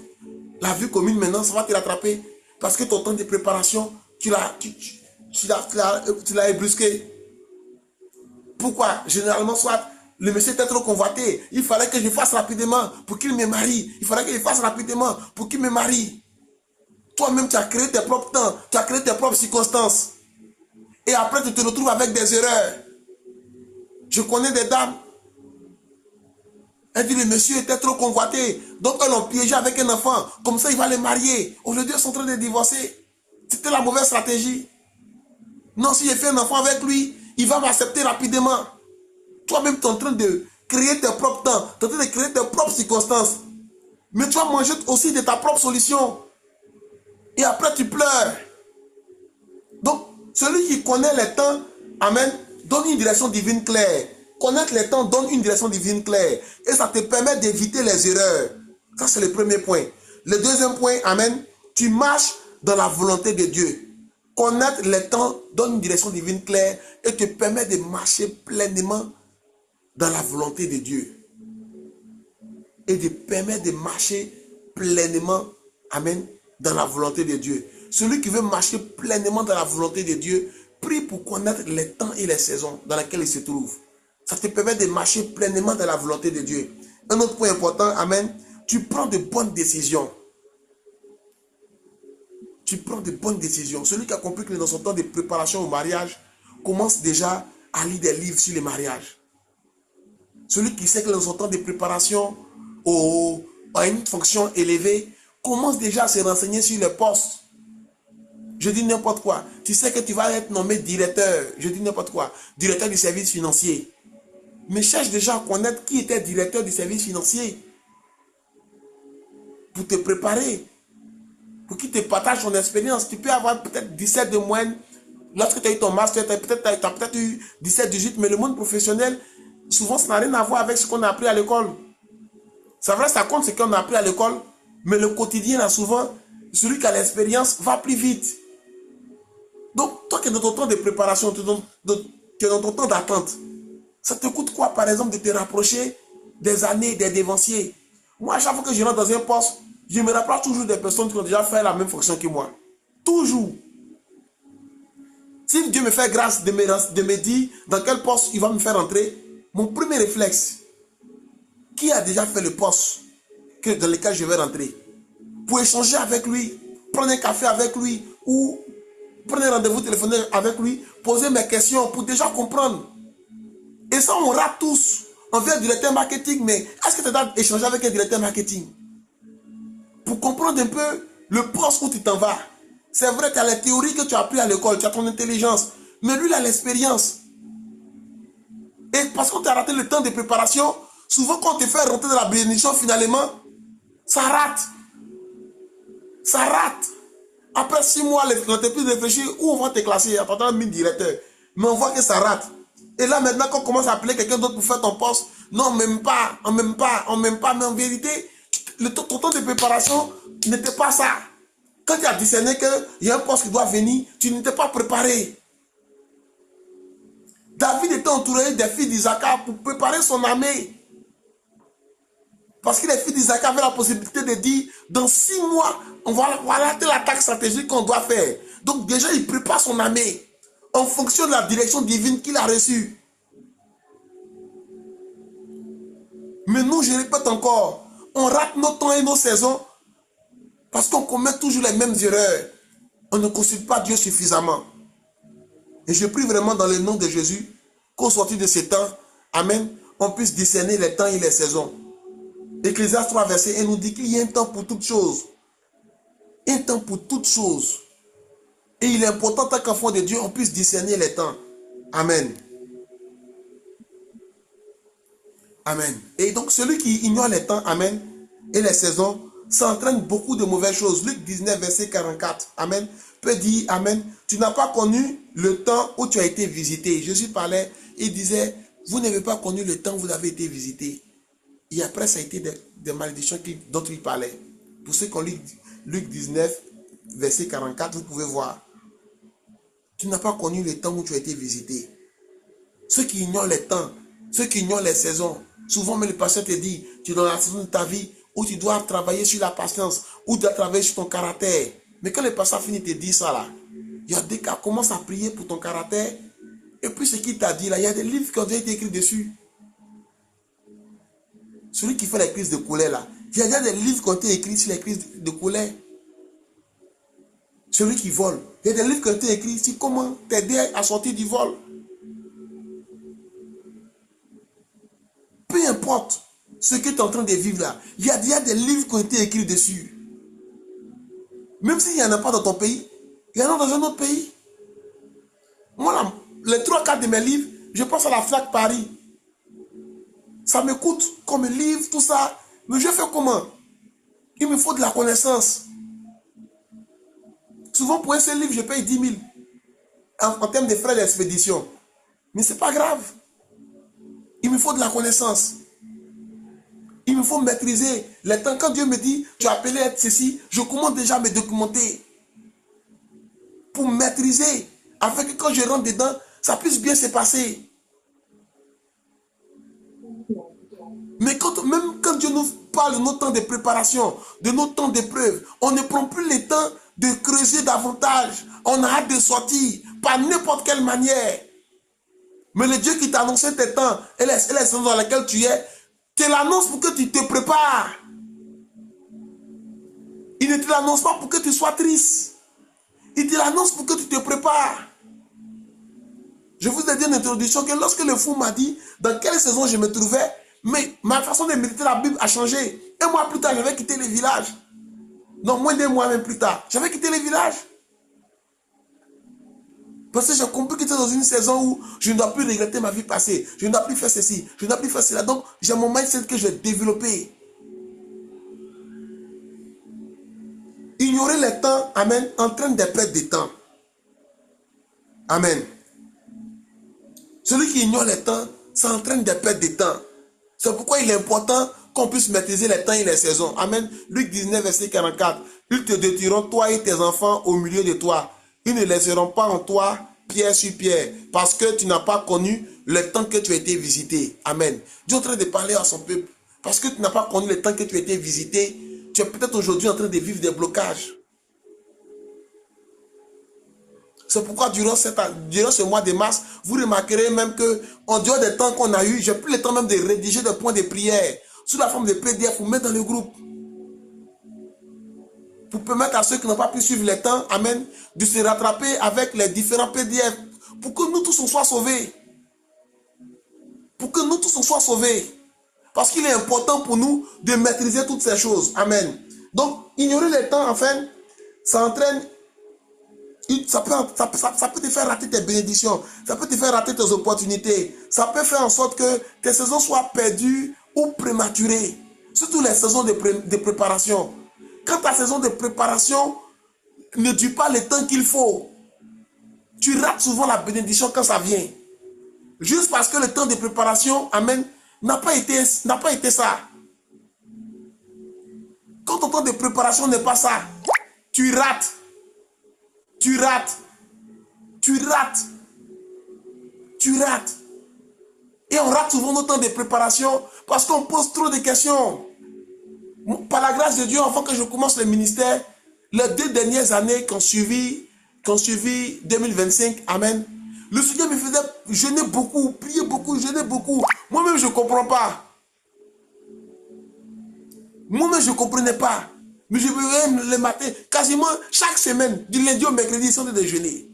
la vie commune, maintenant, ça va te rattraper. Parce que ton temps de préparation, tu l'as ébrusqué. Pourquoi? Généralement, soit le monsieur était trop convoité. Il fallait que je fasse rapidement pour qu'il me marie. Il fallait que je fasse rapidement pour qu'il me marie. Toi-même, tu as créé tes propres temps. Tu as créé tes propres circonstances. Et après, tu te retrouves avec des erreurs. Je connais des dames. Elle dit, le monsieur était trop convoité. Donc, elles l'ont piégé avec un enfant. Comme ça, il va les marier. Aujourd'hui, elles sont en train de divorcer. C'était la mauvaise stratégie. Non, si j'ai fait un enfant avec lui, il va m'accepter rapidement. Toi-même, tu es en train de créer tes propres temps. Tu es en train de créer tes propres circonstances. Mais tu vas manger aussi de ta propre solution. Et après, tu pleures. Donc, celui qui connaît les temps, amen, donne une direction divine claire. Connaître les temps donne une direction divine claire. Et ça te permet d'éviter les erreurs. Ça, c'est le premier point. Le deuxième point, amen, tu marches dans la volonté de Dieu. Connaître les temps donne une direction divine claire et te permet de marcher pleinement dans la volonté de Dieu. Et te permet de marcher pleinement, amen, dans la volonté de Dieu. Celui qui veut marcher pleinement dans la volonté de Dieu, prie pour connaître les temps et les saisons dans lesquelles il se trouve. Ça te permet de marcher pleinement dans la volonté de Dieu. Un autre point important, amen, tu prends de bonnes décisions. Tu prends de bonnes décisions. Celui qui a compris que dans son temps de préparation au mariage, commence déjà à lire des livres sur le mariage. Celui qui sait que dans son temps de préparation à une fonction élevée, commence déjà à se renseigner sur les postes. Je dis n'importe quoi. Tu sais que tu vas être nommé directeur. Je dis n'importe quoi. Directeur du service financier. Mais cherche déjà à connaître qui était directeur du service financier. Pour te préparer. Pour qu'il te partage son expérience. Tu peux avoir peut-être 17 de moyenne. Lorsque tu as eu ton master, tu as peut-être eu 17, 18. Mais le monde professionnel, souvent, ça n'a rien à voir avec ce qu'on a appris à l'école. C'est vrai, ça compte ce qu'on a appris à l'école. Mais le quotidien, là, souvent, celui qui a l'expérience va plus vite. Donc, toi qui es dans ton temps de préparation, Tu es dans ton temps d'attente. Ça te coûte quoi, par exemple, de te rapprocher des années, des dévanciers? Moi, à chaque fois que je rentre dans un poste, je me rapproche toujours des personnes qui ont déjà fait la même fonction que moi. Toujours. Si Dieu me fait grâce de me dire dans quel poste il va me faire entrer, mon premier réflexe, qui a déjà fait le poste dans lequel je vais rentrer, pour échanger avec lui, prendre un café avec lui ou prendre un rendez-vous téléphonique avec lui, poser mes questions pour déjà comprendre. Et ça, on rate tous. On vient directeur marketing, mais est-ce que tu as échangé avec un directeur marketing pour comprendre un peu le poste où tu t'en vas? C'est vrai, tu as les théories que tu as appris à l'école, tu as ton intelligence, mais lui, il a l'expérience. Et parce qu'on t'a raté le temps de préparation, souvent quand on te fait rentrer dans la bénédiction, finalement, ça rate. Ça rate. Après 6 mois, l'entreprise réfléchit où on va te classer en tant que directeur. Mais on voit que ça rate. Et là, maintenant, quand on commence à appeler quelqu'un d'autre pour faire ton poste, non, même pas, on m'aime pas, on m'aime pas. Mais en vérité, ton temps de préparation n'était pas ça. Quand tu as discerné qu'il y a un poste qui doit venir, tu n'étais pas préparé. David était entouré des filles d'Isaac pour préparer son armée. Parce que les filles d'Isaac avaient la possibilité de dire, dans 6 mois, voilà telle attaque stratégique qu'on doit faire. Donc déjà, il prépare son armée en fonction de la direction divine qu'il a reçue. Mais nous, je répète encore, on rate nos temps et nos saisons parce qu'on commet toujours les mêmes erreurs. On ne consulte pas Dieu suffisamment. Et je prie vraiment dans le nom de Jésus qu'au sortir de ces temps, amen, on puisse discerner les temps et les saisons. Ecclésiaste 3, verset 1 nous dit qu'il y a un temps pour toutes choses. Un temps pour toutes choses. Et il est important, tant qu'enfant de Dieu, on puisse discerner les temps. Amen. Amen. Et donc, celui qui ignore les temps, amen, et les saisons, ça entraîne beaucoup de mauvaises choses. Luc 19, verset 44, amen, peut dire, amen, tu n'as pas connu le temps où tu as été visité. Jésus parlait, il disait, vous n'avez pas connu le temps où vous avez été visité. Et après, ça a été des malédictions dont il parlait. Pour ceux qui ont lu Luc 19, verset 44, vous pouvez voir. Tu n'as pas connu le temps où tu as été visité. Ceux qui ignorent les temps, ceux qui ignorent les saisons, souvent même le pasteur te dit, tu es dans la saison de ta vie où tu dois travailler sur la patience, où tu dois travailler sur ton caractère. Mais quand le pasteur finit de te dire ça là, il y a des cas, commence à prier pour ton caractère. Et puis ce qu'il t'a dit là, il y a des livres qui ont déjà été écrits dessus. Celui qui fait les crises de colère là, il y a déjà des livres qui ont été écrits sur les crises de colère. Celui qui vole, il y a des livres qui ont été écrits sur comment t'aider à sortir du vol. Peu importe ce que tu es en train de vivre là, il y a déjà des livres qui ont été écrits dessus. Même s'il n'y en a pas dans ton pays, il y en a dans un autre pays. Moi, là, les 3/4 de mes livres, je passe à la FNAC Paris. Ça me coûte comme livre, tout ça. Mais je fais comment? Il me faut de la connaissance. Souvent, pour un seul livre, je paye 10 000 en termes de frais d'expédition. Mais ce n'est pas grave. Il me faut de la connaissance. Il me faut maîtriser les temps. Quand Dieu me dit, tu as appelé à être ceci, je commence déjà à me documenter. Pour maîtriser, afin que quand je rentre dedans, ça puisse bien se passer. Mais même quand Dieu nous parle de nos temps de préparation, de nos temps d'épreuve, on ne prend plus le temps de creuser davantage. On a hâte de sortir par n'importe quelle manière. Mais le Dieu qui t'a annoncé tes temps et les saisons dans lesquelles tu es, te l'annonce pour que tu te prépares. Il ne te l'annonce pas pour que tu sois triste. Il te l'annonce pour que tu te prépares. Je vous ai dit en introduction que lorsque le fou m'a dit dans quelle saison je me trouvais, mais ma façon de méditer la Bible a changé. Un mois plus tard, j'avais quitté le village. Non, moins d'un mois même plus tard, j'avais quitté le village. Parce que j'ai compris que j'étais dans une saison où je ne dois plus regretter ma vie passée. Je ne dois plus faire ceci, je ne dois plus faire cela. Donc, j'ai mon mindset que j'ai développé. Ignorer les temps, amen, entraîne des pertes de temps. Amen. Celui qui ignore les temps, ça entraîne des pertes de temps. C'est pourquoi il est important qu'on puisse maîtriser les temps et les saisons. Amen. Luc 19, verset 44. Ils te détruiront, toi et tes enfants, au milieu de toi. Ils ne laisseront pas en toi pierre sur pierre parce que tu n'as pas connu le temps que tu as été visité. Amen. Dieu est en train de parler à son peuple. Parce que tu n'as pas connu le temps que tu as été visité, tu es peut-être aujourd'hui en train de vivre des blocages. C'est pourquoi durant ce mois de mars, vous remarquerez même que en dehors des temps qu'on a eu, j'ai plus le temps même de rédiger des points de prière sous la forme de PDF pour mettre dans le groupe. Pour permettre à ceux qui n'ont pas pu suivre les temps, amen, de se rattraper avec les différents PDF pour que nous tous on soit sauvés. Pour que nous tous on soit sauvés. Parce qu'il est important pour nous de maîtriser toutes ces choses. Amen. Donc, ignorer les temps, enfin, ça entraîne, ça peut te faire rater tes bénédictions. Ça peut te faire rater tes opportunités. Ça peut faire en sorte que tes saisons soient perdues ou prématurées. Surtout les saisons de préparation. Quand ta saison de préparation ne dure pas le temps qu'il faut, tu rates souvent la bénédiction quand ça vient. Juste parce que le temps de préparation, amen, n'a pas été ça. Quand ton temps de préparation n'est pas ça, tu rates. Tu rates. Tu rates. Tu rates. Et on rate souvent nos temps de préparation parce qu'on pose trop de questions. Par la grâce de Dieu, avant que je commence le ministère, les 2 dernières années qu'on suivi 2025, amen, le Seigneur me faisait jeûner beaucoup, prier beaucoup, jeûner beaucoup. Moi-même, je ne comprends pas. Moi-même, je ne comprenais pas. Mais je me réveillais le matin, quasiment chaque semaine, du lundi au mercredi, ils sont de déjeuner.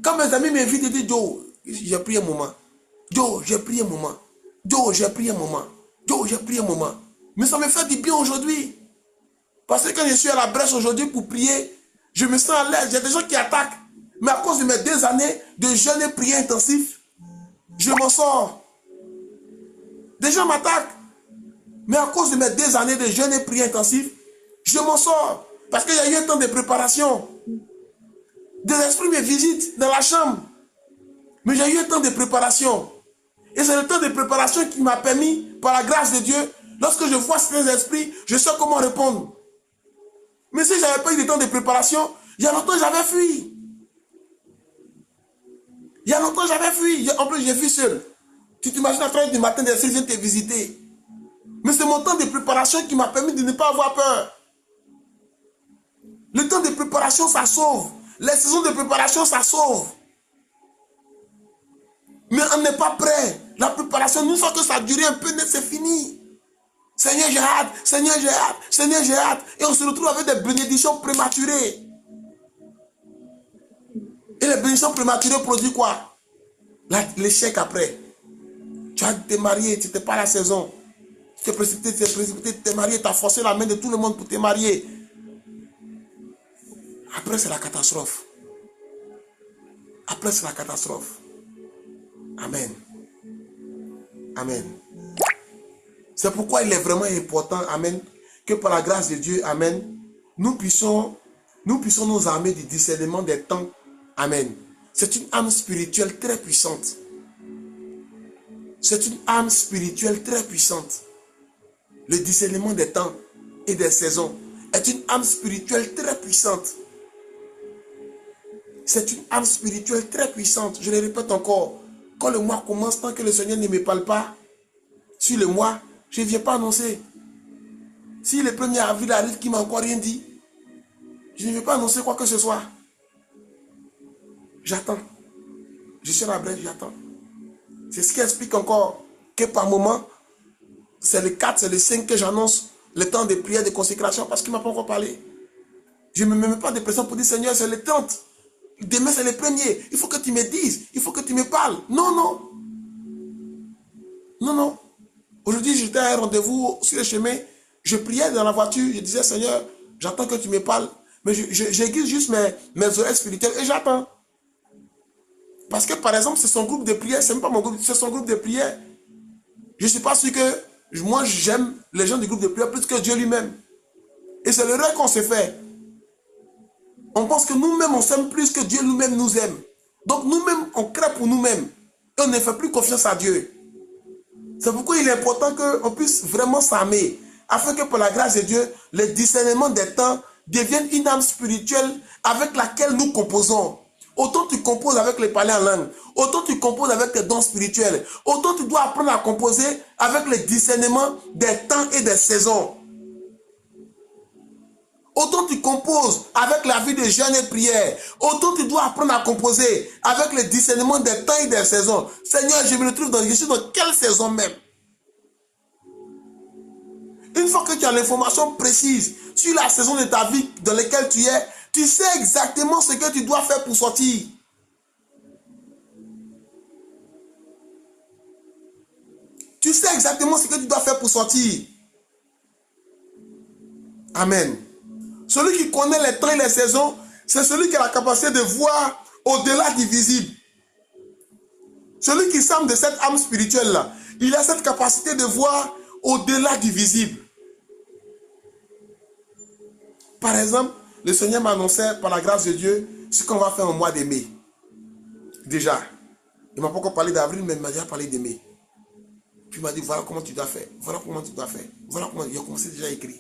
Quand mes amis m'invitent, ils disent, Joe, j'ai prié un moment. Joe, j'ai prié un moment. Joe, j'ai prié un moment. Joe, j'ai prié un moment. Mais ça me fait du bien aujourd'hui. Parce que quand je suis à la brèche aujourd'hui pour prier, je me sens à l'aise. Il y a des gens qui attaquent. Mais à cause de mes 2 années de jeûne et prière intensif, je m'en sors. Des gens m'attaquent. Mais à cause de mes 2 années de jeûne et prière intensif, je m'en sors. Parce qu'il y a eu un temps de préparation. Des esprits me visitent dans la chambre. Mais j'ai eu un temps de préparation. Et c'est le temps de préparation qui m'a permis, par la grâce de Dieu, lorsque je vois ces esprits, je sais comment répondre. Mais si je n'avais pas eu de temps de préparation, il y a longtemps j'avais fui. Il y a longtemps j'avais fui. En plus, j'ai fui seul. Tu t'imagines à 3 h du matin, des esprits viennent te visiter. Mais c'est mon temps de préparation qui m'a permis de ne pas avoir peur. Le temps de préparation, ça sauve. Les saisons de préparation, ça sauve. Mais on n'est pas prêt. La préparation, une fois que ça a duré un peu, c'est fini. Seigneur, j'ai hâte. Seigneur, j'ai hâte. Seigneur, j'ai hâte. Et on se retrouve avec des bénédictions prématurées. Et les bénédictions prématurées produisent quoi? L'échec après. Tu as été marié, tu n'étais pas à la saison. Tu t'es précipité, tu t'es marié, tu as forcé la main de tout le monde pour te marier. Après, c'est la catastrophe. Après, c'est la catastrophe. Amen. Amen. C'est pourquoi il est vraiment important, amen, que par la grâce de Dieu, amen, nous puissions nous armer du discernement des temps. Amen. C'est une âme spirituelle très puissante. C'est une âme spirituelle très puissante. Le discernement des temps et des saisons est une âme spirituelle très puissante. C'est une âme spirituelle très puissante. Je le répète encore. Quand le mois commence, tant que le Seigneur ne me parle pas sur le mois, je ne viens pas annoncer. Si le 1er avril arrive qui ne m'a encore rien dit, je ne vais pas annoncer quoi que ce soit. J'attends. Je suis à la brèche, j'attends. C'est ce qui explique encore que par moment, c'est le 4, c'est le 5 que j'annonce le temps de prière, de consécration, parce qu'il ne m'a pas encore parlé. Je ne me mets pas de pression pour dire, Seigneur, c'est le 30. Demain, c'est le 1er. Il faut que tu me dises. Il faut que tu me parles. Non, non. Non, non. Aujourd'hui, j'étais à un rendez-vous sur le chemin. Je priais dans la voiture. Je disais, Seigneur, j'attends que tu me parles. Mais j'aiguise juste mes oreilles spirituelles et j'attends. Parce que, par exemple, c'est son groupe de prière. C'est même pas mon groupe, c'est son groupe de prière. Je ne suis pas sûr que moi, j'aime les gens du groupe de prière plus que Dieu lui-même. Et c'est l'erreur qu'on se fait. On pense que nous-mêmes, on s'aime plus que Dieu lui-même nous aime. Donc nous-mêmes, on crée pour nous-mêmes. Et on ne fait plus confiance à Dieu. C'est pourquoi il est important qu'on puisse vraiment s'armer. Afin que par la grâce de Dieu, le discernement des temps devienne une âme spirituelle avec laquelle nous composons. Autant tu composes avec les parler en langue. Autant tu composes avec tes dons spirituels. Autant tu dois apprendre à composer avec le discernement des temps et des saisons. Autant tu composes avec la vie de jeûne et prière. Autant tu dois apprendre à composer avec le discernement des temps et des saisons. Seigneur, je me retrouve je suis dans quelle saison même? Une fois que tu as l'information précise sur la saison de ta vie dans laquelle tu es, tu sais exactement ce que tu dois faire pour sortir. Tu sais exactement ce que tu dois faire pour sortir. Amen. Celui qui connaît les temps et les saisons, c'est celui qui a la capacité de voir au-delà du visible. Celui qui semble de cette âme spirituelle-là, il a cette capacité de voir au-delà du visible. Par exemple, le Seigneur m'annonçait par la grâce de Dieu ce qu'on va faire au mois de mai. Déjà. Il ne m'a pas encore parlé d'avril, mais il m'a déjà parlé de mai. Puis il m'a dit, voilà comment tu dois faire. Voilà comment tu dois faire. Voilà comment il a commencé déjà à écrire.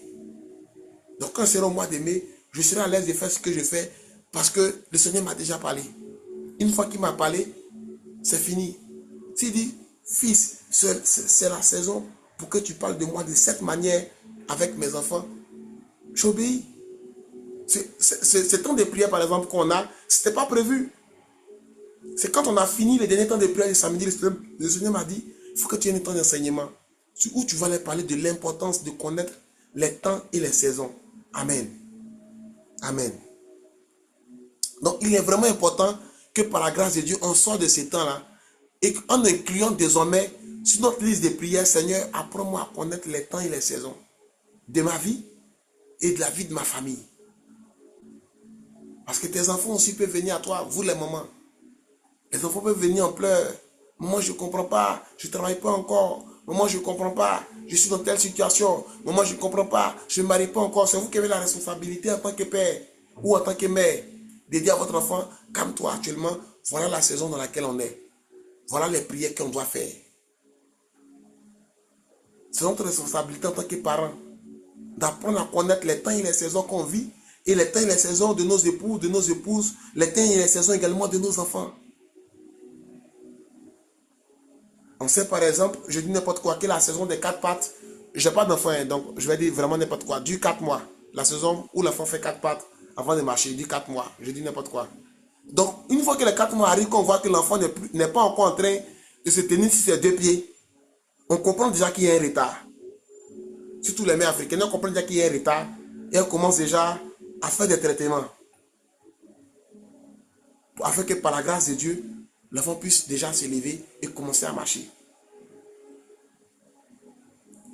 Donc quand c'est au mois de mai, je serai à l'aise de faire ce que je fais parce que le Seigneur m'a déjà parlé. Une fois qu'il m'a parlé, c'est fini. S'il dit, fils, c'est la saison pour que tu parles de moi de cette manière avec mes enfants, j'obéis. Ce temps de prière, par exemple, qu'on a, ce n'était pas prévu. C'est quand on a fini les derniers temps de prière de samedi, le Seigneur m'a dit, il faut que tu aies un temps d'enseignement où tu vas leur parler de l'importance de connaître les temps et les saisons. Amen. Amen. Donc, il est vraiment important que par la grâce de Dieu, on sorte de ces temps-là et en incluant désormais sur notre liste de prières, Seigneur, apprends-moi à connaître les temps et les saisons de ma vie et de la vie de ma famille. Parce que tes enfants aussi peuvent venir à toi, vous les mamans. Les enfants peuvent venir en pleurs. Maman, je ne comprends pas, je ne travaille pas encore. Maman, je ne comprends pas, je suis dans telle situation. Maman, je ne comprends pas, je ne me marie pas encore. C'est vous qui avez la responsabilité en tant que père ou en tant que mère de dire à votre enfant, calme-toi actuellement, voilà la saison dans laquelle on est. Voilà les prières qu'on doit faire. C'est notre responsabilité en tant que parents d'apprendre à connaître les temps et les saisons qu'on vit et les temps et les saisons de nos époux, de nos épouses, les temps et les saisons également de nos enfants. On sait par exemple, je dis n'importe quoi, que la saison des 4 pattes, je n'ai pas d'enfant, donc je vais dire vraiment n'importe quoi, du 4 mois. La saison où l'enfant fait 4 pattes avant de marcher, du 4 mois, je dis n'importe quoi. Donc, une fois que les 4 mois arrivent, qu'on voit que l'enfant n'est pas encore en train de se tenir sur ses 2 pieds, on comprend déjà qu'il y a un retard. Surtout les mères africaines, on comprend déjà qu'il y a un retard et on commence déjà à faire des traitements. Afin que par la grâce de Dieu, l'enfant puisse déjà se lever et commencer à marcher.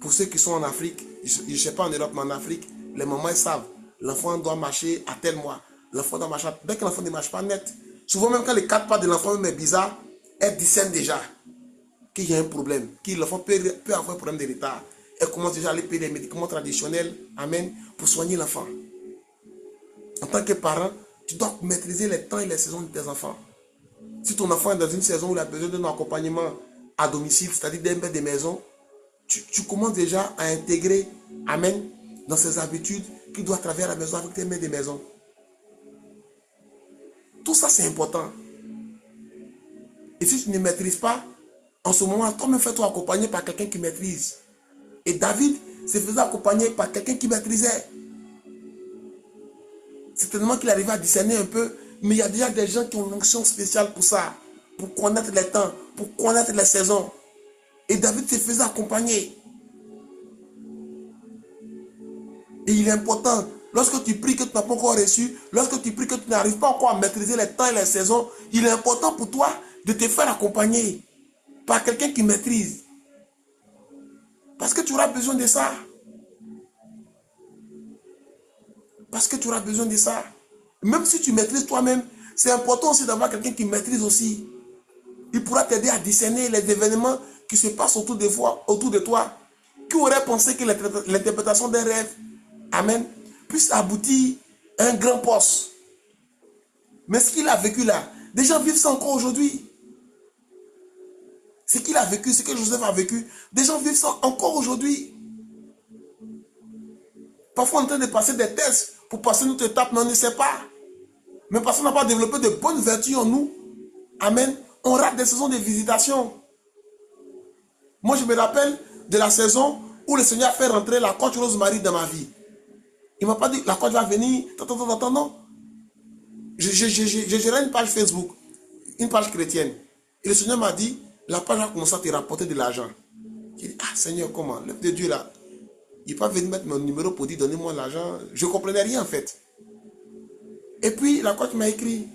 Pour ceux qui sont en Afrique, je ne sais pas en Europe, mais en Afrique, les mamans savent, l'enfant doit marcher à tel mois. L'enfant doit marcher, dès que l'enfant ne marche pas net. Souvent même quand les 4 pas de l'enfant même est bizarre, elle discerne déjà qu'il y a un problème, que l'enfant peut avoir un problème de retard. Elle commence déjà à aller payer des médicaments traditionnels, amen, pour soigner l'enfant. En tant que parent, tu dois maîtriser les temps et les saisons de tes enfants. Si ton enfant est dans une saison où il a besoin d'un accompagnement à domicile, c'est-à-dire d'un maître de maison, tu commences déjà à intégrer, amen, dans ses habitudes qu'il doit travailler à la maison avec tes maîtres de maison. Tout ça, c'est important. Et si tu ne maîtrises pas, en ce moment, toi-même fais-toi accompagner par quelqu'un qui maîtrise. Et David se faisait accompagner par quelqu'un qui maîtrisait. Certainement qu'il arrivait à discerner un peu, mais il y a déjà des gens qui ont une onction spéciale pour ça, pour connaître les temps, pour connaître les saisons. Et David se faisait accompagner. Et il est important, lorsque tu pries que tu n'as pas encore reçu, lorsque tu pries que tu n'arrives pas encore à maîtriser les temps et les saisons, il est important pour toi de te faire accompagner par quelqu'un qui maîtrise. Parce que tu auras besoin de ça. Parce que tu auras besoin de ça. Même si tu maîtrises toi-même, c'est important aussi d'avoir quelqu'un qui maîtrise aussi. Il pourra t'aider à discerner les événements qui se passent autour de toi. Qui aurait pensé que l'interprétation d'un rêve, amen, puisse aboutir à un grand poste. Mais ce qu'il a vécu là, des gens vivent ça encore aujourd'hui. Ce qu'il a vécu, ce que Joseph a vécu, des gens vivent ça encore aujourd'hui. Parfois on est en train de passer des tests pour passer notre étape, mais on ne sait pas. Mais parce qu'on n'a pas développé de bonnes vertus en nous, amen, on rate des saisons de visitation. Moi, je me rappelle de la saison où le Seigneur a fait rentrer la coach Rosemary dans ma vie. Il ne m'a pas dit, la coach va venir, non. Je gérais une page Facebook, une page chrétienne. Et le Seigneur m'a dit, la page va commencer à te rapporter de l'argent. J'ai dit, ah Seigneur, comment? L'œuvre de Dieu là, il n'est pas venu mettre mon numéro pour dire, donnez-moi l'argent. Je ne comprenais rien en fait. Et puis, la coach m'a écrit.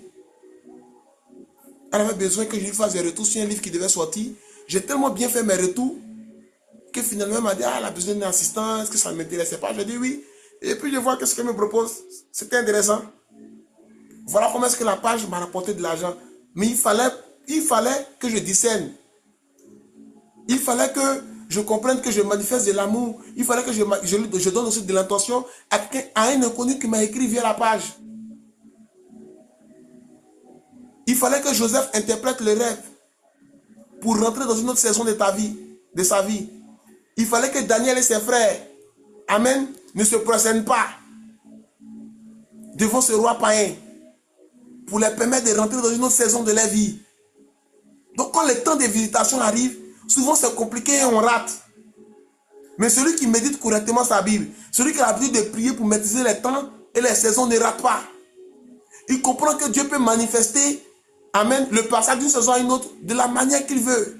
Elle avait besoin que je lui fasse des retours sur un livre qui devait sortir. J'ai tellement bien fait mes retours que finalement, elle m'a dit, ah, elle a besoin d'un assistant, est-ce que ça ne m'intéressait pas? J'ai dit oui. Et puis, je vois que ce qu'elle me propose, c'était intéressant. Voilà comment est-ce que la page m'a rapporté de l'argent. Mais il fallait que je discerne. Il fallait que je comprenne que je manifeste de l'amour. Il fallait que je donne aussi de l'intention à un inconnu qui m'a écrit via la page. Il fallait que Joseph interprète le rêve pour rentrer dans une autre saison de sa vie. Il fallait que Daniel et ses frères, amen, ne se prosternent pas devant ce roi païen pour leur permettre de rentrer dans une autre saison de leur vie. Donc quand le temps de visitation arrive, souvent c'est compliqué et on rate. Mais celui qui médite correctement sa Bible, celui qui a l'habitude de prier pour maîtriser les temps et les saisons ne rate pas. Il comprend que Dieu peut manifester, amen, le passage d'une saison à une autre de la manière qu'il veut.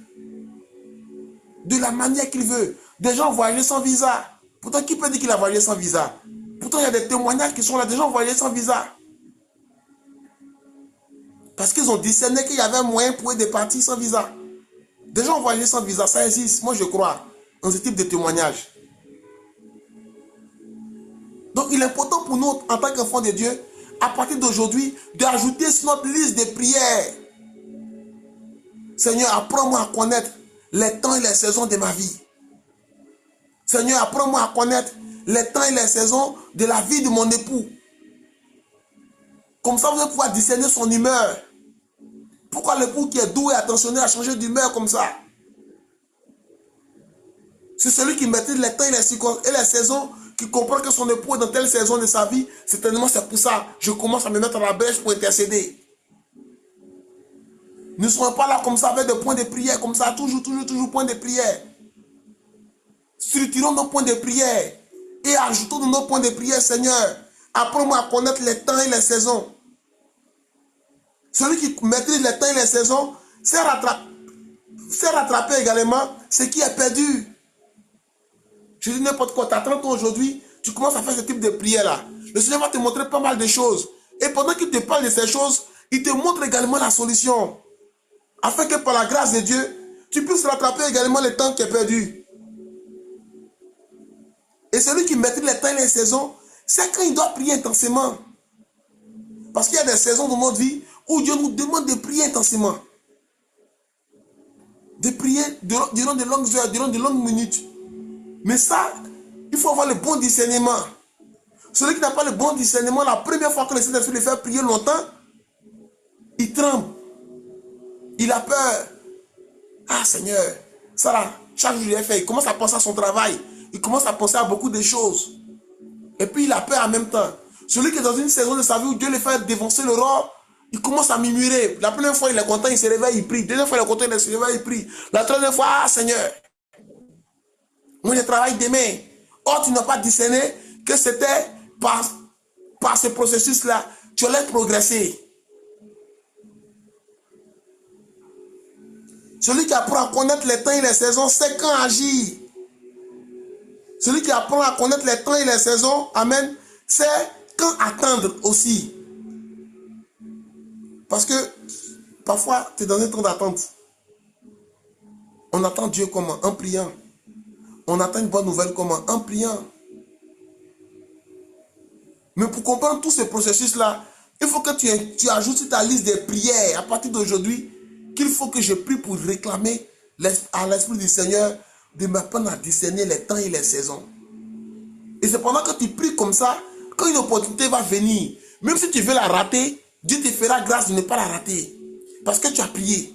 De la manière qu'il veut. Des gens voyagent sans visa. Pourtant, qui peut dire qu'il a voyagé sans visa? Pourtant, il y a des témoignages qui sont là. Des gens voyagent sans visa. Parce qu'ils ont discerné qu'il y avait un moyen pour eux de partir sans visa. Des gens voyagent sans visa. Ça existe. Moi, je crois dans ce type de témoignage. Donc, il est important pour nous, en tant qu'enfants de Dieu, à partir d'aujourd'hui, d'ajouter sur notre liste de prières. Seigneur, apprends-moi à connaître les temps et les saisons de ma vie. Seigneur, apprends-moi à connaître les temps et les saisons de la vie de mon époux. Comme ça, vous allez pouvoir discerner son humeur. Pourquoi l'époux qui est doux et attentionné a changé d'humeur comme ça? C'est celui qui maîtrise les temps et les saisons, qui comprend que son époux est dans telle saison de sa vie. Certainement, c'est pour ça que je commence à me mettre à la brèche pour intercéder. Ne soyons pas là comme ça avec des points de prière, comme ça, toujours points de prière. Structurons nos points de prière et ajoutons dans nos points de prière, Seigneur, apprends-moi à connaître les temps et les saisons. Celui qui maîtrise les temps et les saisons sait rattraper également ce qui est perdu. Je dis n'importe quoi, tu as 30 ans aujourd'hui, tu commences à faire ce type de prière-là. Le Seigneur va te montrer pas mal de choses. Et pendant qu'il te parle de ces choses, il te montre également la solution. Afin que par la grâce de Dieu, tu puisses rattraper également le temps qui est perdu. Et celui qui maîtrise les temps et les saisons, c'est quand il doit prier intensément. Parce qu'il y a des saisons dans notre vie où Dieu nous demande de prier intensément. De prier durant de longues heures, durant de longues minutes. Mais ça, il faut avoir le bon discernement. Celui qui n'a pas le bon discernement, la première fois qu'on essaie de le faire prier longtemps, il tremble. Il a peur. Ah Seigneur, ça là, chaque jour il est fait, il commence à penser à son travail. Il commence à penser à beaucoup de choses. Et puis il a peur en même temps. Celui qui est dans une saison de sa vie où Dieu le fait défoncer le roi, il commence à murmurer. La première fois il est content, il se réveille, il prie. La deuxième fois il est content, il se réveille, il prie. La troisième fois, ah Seigneur, moi je travaille demain. Or tu n'as pas discerné que c'était par ce processus-là, tu allais progresser. Celui qui apprend à connaître les temps et les saisons, sait quand agir. Celui qui apprend à connaître les temps et les saisons, amen, sait quand attendre aussi. Parce que parfois, tu es dans un temps d'attente. On attend Dieu comment? En priant. On attend une bonne nouvelle comment? En priant. Mais pour comprendre tout ce processus-là, il faut que tu ajoutes sur ta liste de prières à partir d'aujourd'hui qu'il faut que je prie pour réclamer à l'Esprit du Seigneur de m'apprendre à discerner les temps et les saisons. Et c'est pendant que tu pries comme ça, quand une opportunité va venir, même si tu veux la rater, Dieu te fera grâce de ne pas la rater. Parce que tu as prié.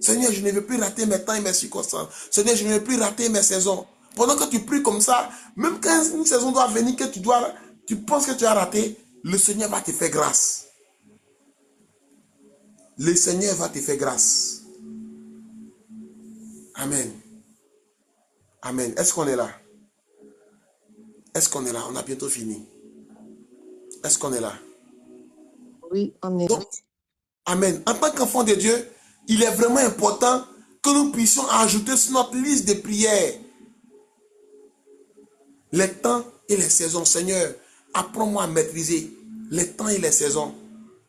Seigneur, je ne veux plus rater mes temps et mes circonstances. Seigneur, je ne veux plus rater mes saisons. Pendant que tu pries comme ça, même quand une saison doit venir que tu penses que tu as raté, Le Seigneur va te faire grâce. Le Seigneur va te faire grâce. Amen. Amen. Est-ce qu'on est là? Est-ce qu'on est là? On a bientôt fini. Est-ce qu'on est là? Oui, on est. Donc, amen. En tant qu'enfant de Dieu, il est vraiment important que nous puissions ajouter sur notre liste de prières les temps et les saisons. Seigneur, apprends-moi à maîtriser les temps et les saisons.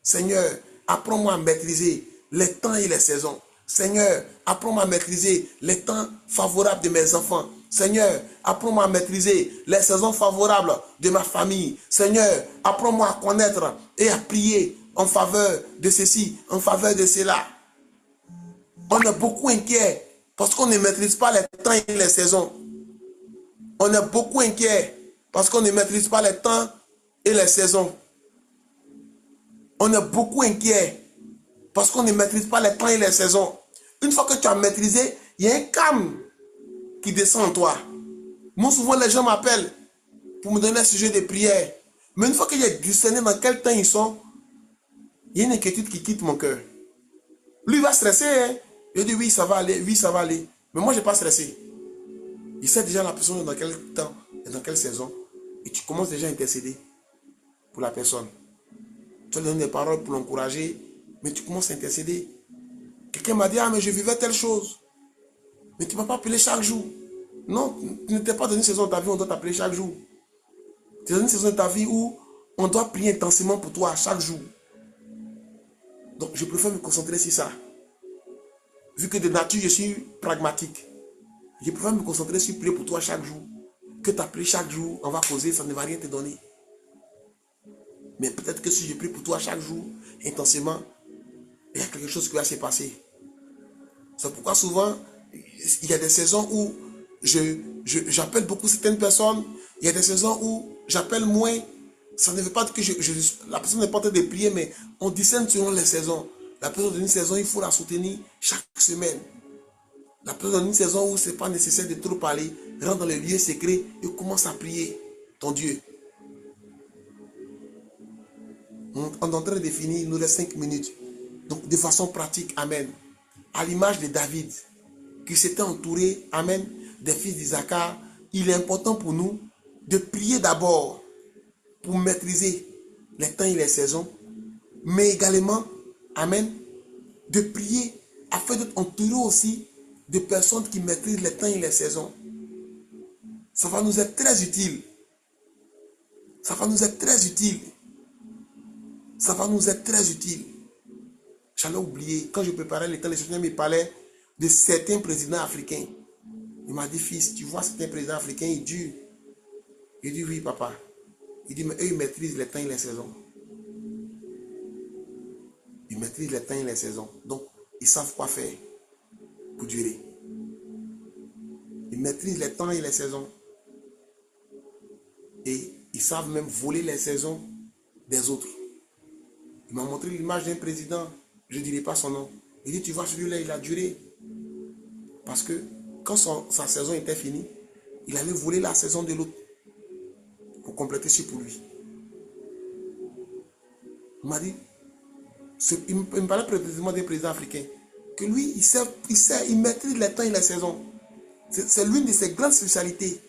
Seigneur, apprends-moi à maîtriser les temps et les saisons. Seigneur, apprends-moi à maîtriser les temps favorables de mes enfants. Seigneur, apprends-moi à maîtriser les saisons favorables de ma famille. Seigneur, apprends-moi à connaître et à prier en faveur de ceci, en faveur de cela. On est beaucoup inquiet parce qu'on ne maîtrise pas les temps et les saisons. On est beaucoup inquiet parce qu'on ne maîtrise pas les temps et les saisons. On est beaucoup inquiet parce qu'on ne maîtrise pas les temps et les saisons. Une fois que tu as maîtrisé, il y a un calme qui descend en toi. Moi, souvent, les gens m'appellent pour me donner un sujet de prière. Mais une fois que j'ai discerné dans quel temps ils sont, il y a une inquiétude qui quitte mon cœur. Lui va stresser. Hein? Je dis oui, ça va aller, oui, ça va aller. Mais moi, je n'ai pas stressé. Il sait déjà la personne dans quel temps et dans quelle saison. Et tu commences déjà à intercéder pour la personne. Tu lui donnes des paroles pour l'encourager, mais tu commences à intercéder. Quelqu'un m'a dit, ah, mais je vivais telle chose. Mais tu ne vas pas appeler chaque jour. Non, tu n'étais pas dans une saison de ta vie où on doit t'appeler chaque jour. Tu es dans une saison de ta vie où on doit prier intensément pour toi chaque jour. Donc, je préfère me concentrer sur ça. Vu que de nature, je suis pragmatique. Je préfère me concentrer sur prier pour toi chaque jour. Que t'appeler chaque jour, on va causer, ça ne va rien te donner. Mais peut-être que si je prie pour toi chaque jour, intensément, il y a quelque chose qui va se passer. C'est pourquoi souvent, il y a des saisons où j'appelle beaucoup certaines personnes. Il y a des saisons où j'appelle moins. Ça ne veut pas dire que la personne n'est pas en train de prier, mais on discerne selon les saisons. La personne d'une saison, il faut la soutenir chaque semaine. La personne d'une saison où ce n'est pas nécessaire de trop parler, rentre dans les lieux secrets et commence à prier ton Dieu. On est en train de finir, il nous reste 5 minutes. Donc, de façon pratique, amen. À l'image de David, qui s'était entouré, amen, des fils d'Isaac, il est important pour nous de prier d'abord pour maîtriser les temps et les saisons, mais également, amen, de prier afin d'être entouré aussi de personnes qui maîtrisent les temps et les saisons. Ça va nous être très utile. Ça va nous être très utile. Ça va nous être très utile. J'allais oublier, quand je préparais les temps, le Seigneur me parlait de certains présidents africains. Il m'a dit, fils, tu vois certains présidents africains, ils durent. Il dit, oui, papa. Il dit, mais eux, ils maîtrisent les temps et les saisons. Ils maîtrisent les temps et les saisons. Donc, ils savent quoi faire pour durer. Ils maîtrisent les temps et les saisons. Et ils savent même voler les saisons des autres. Il m'a montré l'image d'un président. Je ne dirai pas son nom. Il dit, tu vois, celui-là, il a duré. Parce que quand sa saison était finie, il allait voler la saison de l'autre pour compléter ce pour lui. Il m'a dit, il me parlait précisément d'un président africain, que lui, il maîtrise les temps et les saisons. C'est l'une de ses grandes spécialités.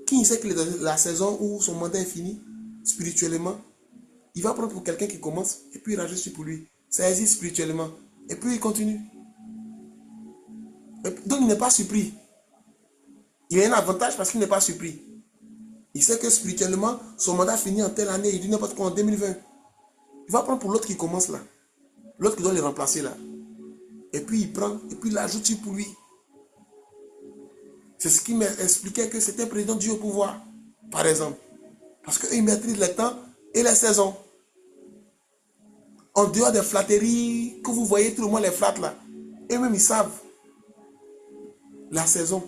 Qui sait que la saison où son mandat est fini, spirituellement, il va prendre pour quelqu'un qui commence et puis il rajoute pour lui. Ça existe spirituellement. Et puis il continue. Donc il n'est pas surpris. Il a un avantage parce qu'il n'est pas surpris. Il sait que spirituellement, son mandat finit en telle année, il dit n'importe quoi en 2020. Il va prendre pour l'autre qui commence là. L'autre qui doit le remplacer là. Et puis il prend, et puis il ajoute pour lui. C'est ce qui m'expliquait que c'était un président Dieu au pouvoir, par exemple. Parce qu'il maîtrise les temps et les saisons. En dehors des flatteries que vous voyez, tout le monde les flatte là. Et même ils savent la saison.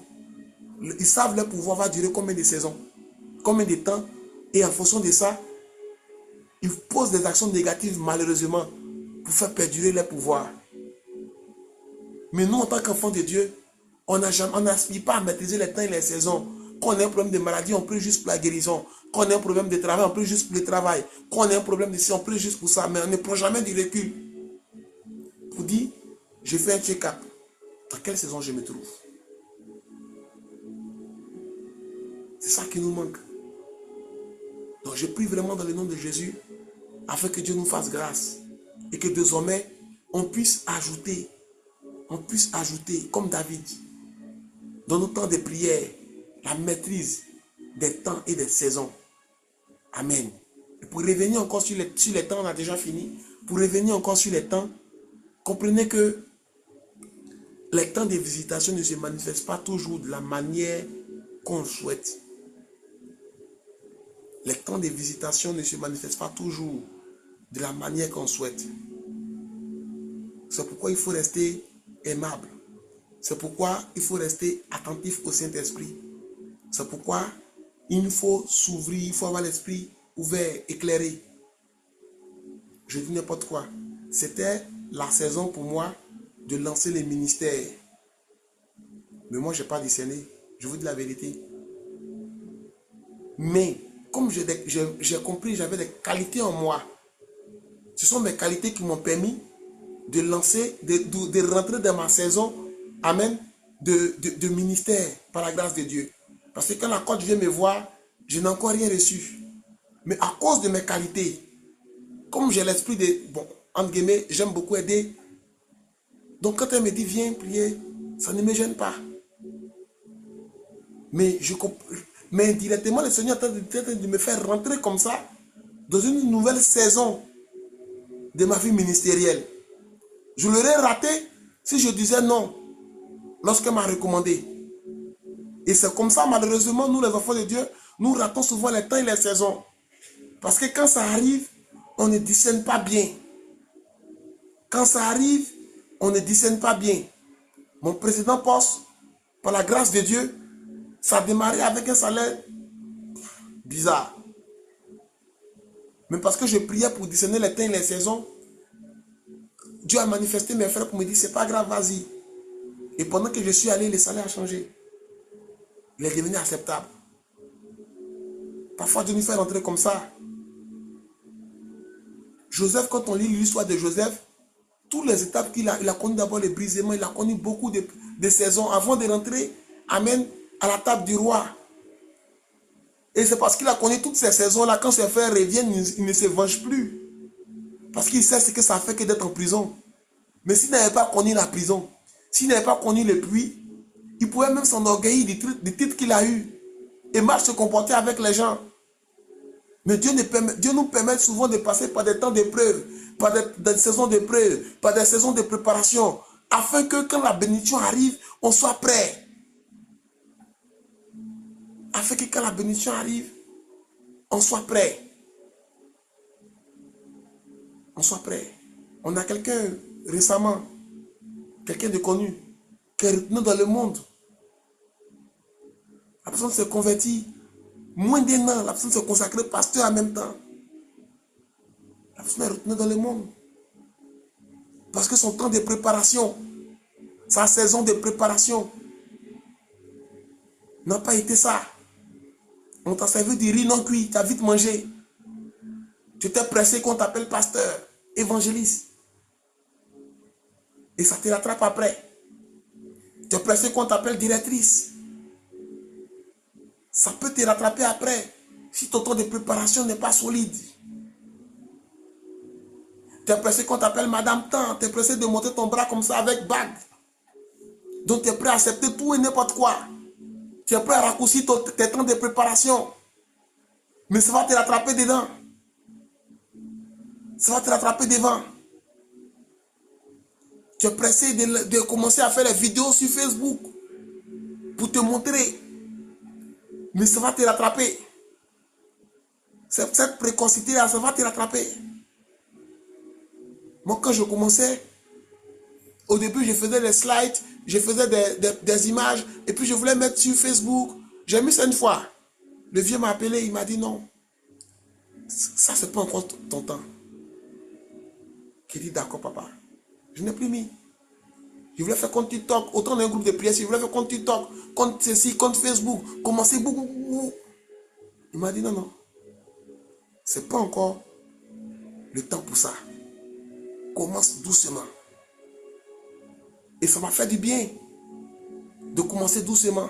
Ils savent leur pouvoir va durer combien de saisons, combien de temps. Et en fonction de ça, ils posent des actions négatives malheureusement pour faire perdurer leur pouvoir. Mais nous, en tant qu'enfants de Dieu, on n'aspire pas à maîtriser les temps et les saisons. Quand on a un problème de maladie, on prie juste pour la guérison. Quand on a un problème de travail, on prie juste pour le travail. Quand on a un problème de on prie juste pour ça. Mais on ne prend jamais du recul pour dire, je fais un check-up. Dans quelle saison je me trouve? C'est ça qui nous manque. Donc je prie vraiment dans le nom de Jésus, afin que Dieu nous fasse grâce. Et que désormais, on puisse ajouter, comme David, dans nos temps de prière, la maîtrise des temps et des saisons. Amen. Et pour revenir encore sur les temps, on a déjà fini. Pour revenir encore sur les temps, comprenez que les temps de visitation ne se manifestent pas toujours de la manière qu'on souhaite. Les temps de visitation ne se manifestent pas toujours de la manière qu'on souhaite. C'est pourquoi il faut rester aimable. C'est pourquoi il faut rester attentif au Saint-Esprit. C'est pourquoi il faut s'ouvrir, il faut avoir l'esprit ouvert, éclairé. Je dis n'importe quoi. C'était la saison pour moi de lancer les ministères. Mais moi, je n'ai pas discerné. Je vous dis la vérité. Mais, comme j'ai compris, j'avais des qualités en moi. Ce sont mes qualités qui m'ont permis de lancer, de rentrer dans ma saison, amen, de ministère par la grâce de Dieu. Parce que quand la côte vient me voir, je n'ai encore rien reçu. Mais à cause de mes qualités, comme j'ai l'esprit de, bon, entre guillemets, j'aime beaucoup aider. Donc quand elle me dit, viens prier, ça ne me gêne pas. Mais indirectement, le Seigneur est en train de me faire rentrer comme ça dans une nouvelle saison de ma vie ministérielle. Je l'aurais raté si je disais non lorsqu'elle m'a recommandé. Et c'est comme ça, malheureusement, nous les enfants de Dieu, nous ratons souvent les temps et les saisons. Parce que quand ça arrive, on ne discerne pas bien. Quand ça arrive, on ne discerne pas bien. Mon précédent poste, par la grâce de Dieu, ça a démarré avec un salaire bizarre. Mais parce que je priais pour discerner les temps et les saisons, Dieu a manifesté mes frères pour me dire, c'est pas grave, vas-y. Et pendant que je suis allé, le salaire a changé. Il est devenu acceptable. Parfois, Dieu nous fait rentrer comme ça. Joseph, quand on lit l'histoire de Joseph, toutes les étapes qu'il a, il a connu d'abord les brisements, il a connu beaucoup de saisons avant de rentrer, amen, à la table du roi. Et c'est parce qu'il a connu toutes ces saisons-là, quand ses frères reviennent, il ne se venge plus. Parce qu'il sait ce que ça fait que d'être en prison. Mais s'il n'avait pas connu la prison, s'il n'avait pas connu le puits, il pouvait même s'enorgueillir des titres qu'il a eu et mal se comporter avec les gens. Mais Dieu nous permet souvent de passer par des temps d'épreuve, par des saisons d'épreuve, par des saisons de préparation, afin que quand la bénédiction arrive, on soit prêt. Afin que quand la bénédiction arrive, on soit prêt. On soit prêt. On a quelqu'un récemment, quelqu'un de connu, qui est retenu dans le monde. La personne s'est convertie. Moins d'un an, la personne s'est consacrée pasteur en même temps. La personne est retenue dans le monde. Parce que son temps de préparation, sa saison de préparation, n'a pas été ça. On t'a servi du riz non cuit, tu as vite mangé. Tu t'es pressé qu'on t'appelle pasteur, évangéliste. Et ça te rattrape après. Tu es pressé qu'on t'appelle directrice. Ça peut te rattraper après si ton temps de préparation n'est pas solide. Tu es pressé qu'on t'appelle Madame Tant. Tu es pressé de monter ton bras comme ça avec bague. Donc tu es prêt à accepter tout et n'importe quoi. Tu es prêt à raccourcir tes temps de préparation. Mais ça va te rattraper dedans. Ça va te rattraper devant. Tu es pressé de commencer à faire les vidéos sur Facebook pour te montrer. Mais ça va te rattraper. Cette précocité-là, ça va te rattraper. Moi, quand je commençais, au début, je faisais des slides, je faisais des images, et puis je voulais mettre sur Facebook. J'ai mis ça une fois. Le vieux m'a appelé, il m'a dit non. Ça, c'est pas encore ton temps. J'ai dit d'accord, papa. Je n'ai plus mis. Je voulais faire compte TikTok, autant d'un groupe de prière. Je voulais faire compte TikTok, compte ceci, compte Facebook, commencer beaucoup. Il m'a dit non, non. C'est pas encore le temps pour ça. Commence doucement. Et ça m'a fait du bien de commencer doucement.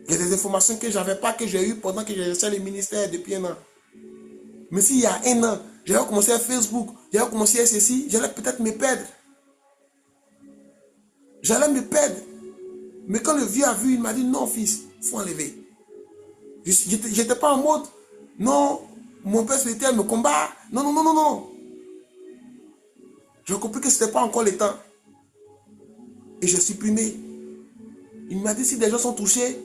Il y a des informations que je n'avais pas, que j'ai eues pendant que j'exerçais le ministère depuis un an. Mais s'il y a un an, j'avais commencé à Facebook, j'avais commencé à ceci, j'allais peut-être me perdre. J'allais me perdre. Mais quand le vieux a vu, il m'a dit non fils, il faut enlever. Je n'étais pas en mode, non, mon père spirituel me combat. Non, non, non, non, non. J'ai compris que ce n'était pas encore le temps. Et j'ai supprimé. Il m'a dit si des gens sont touchés,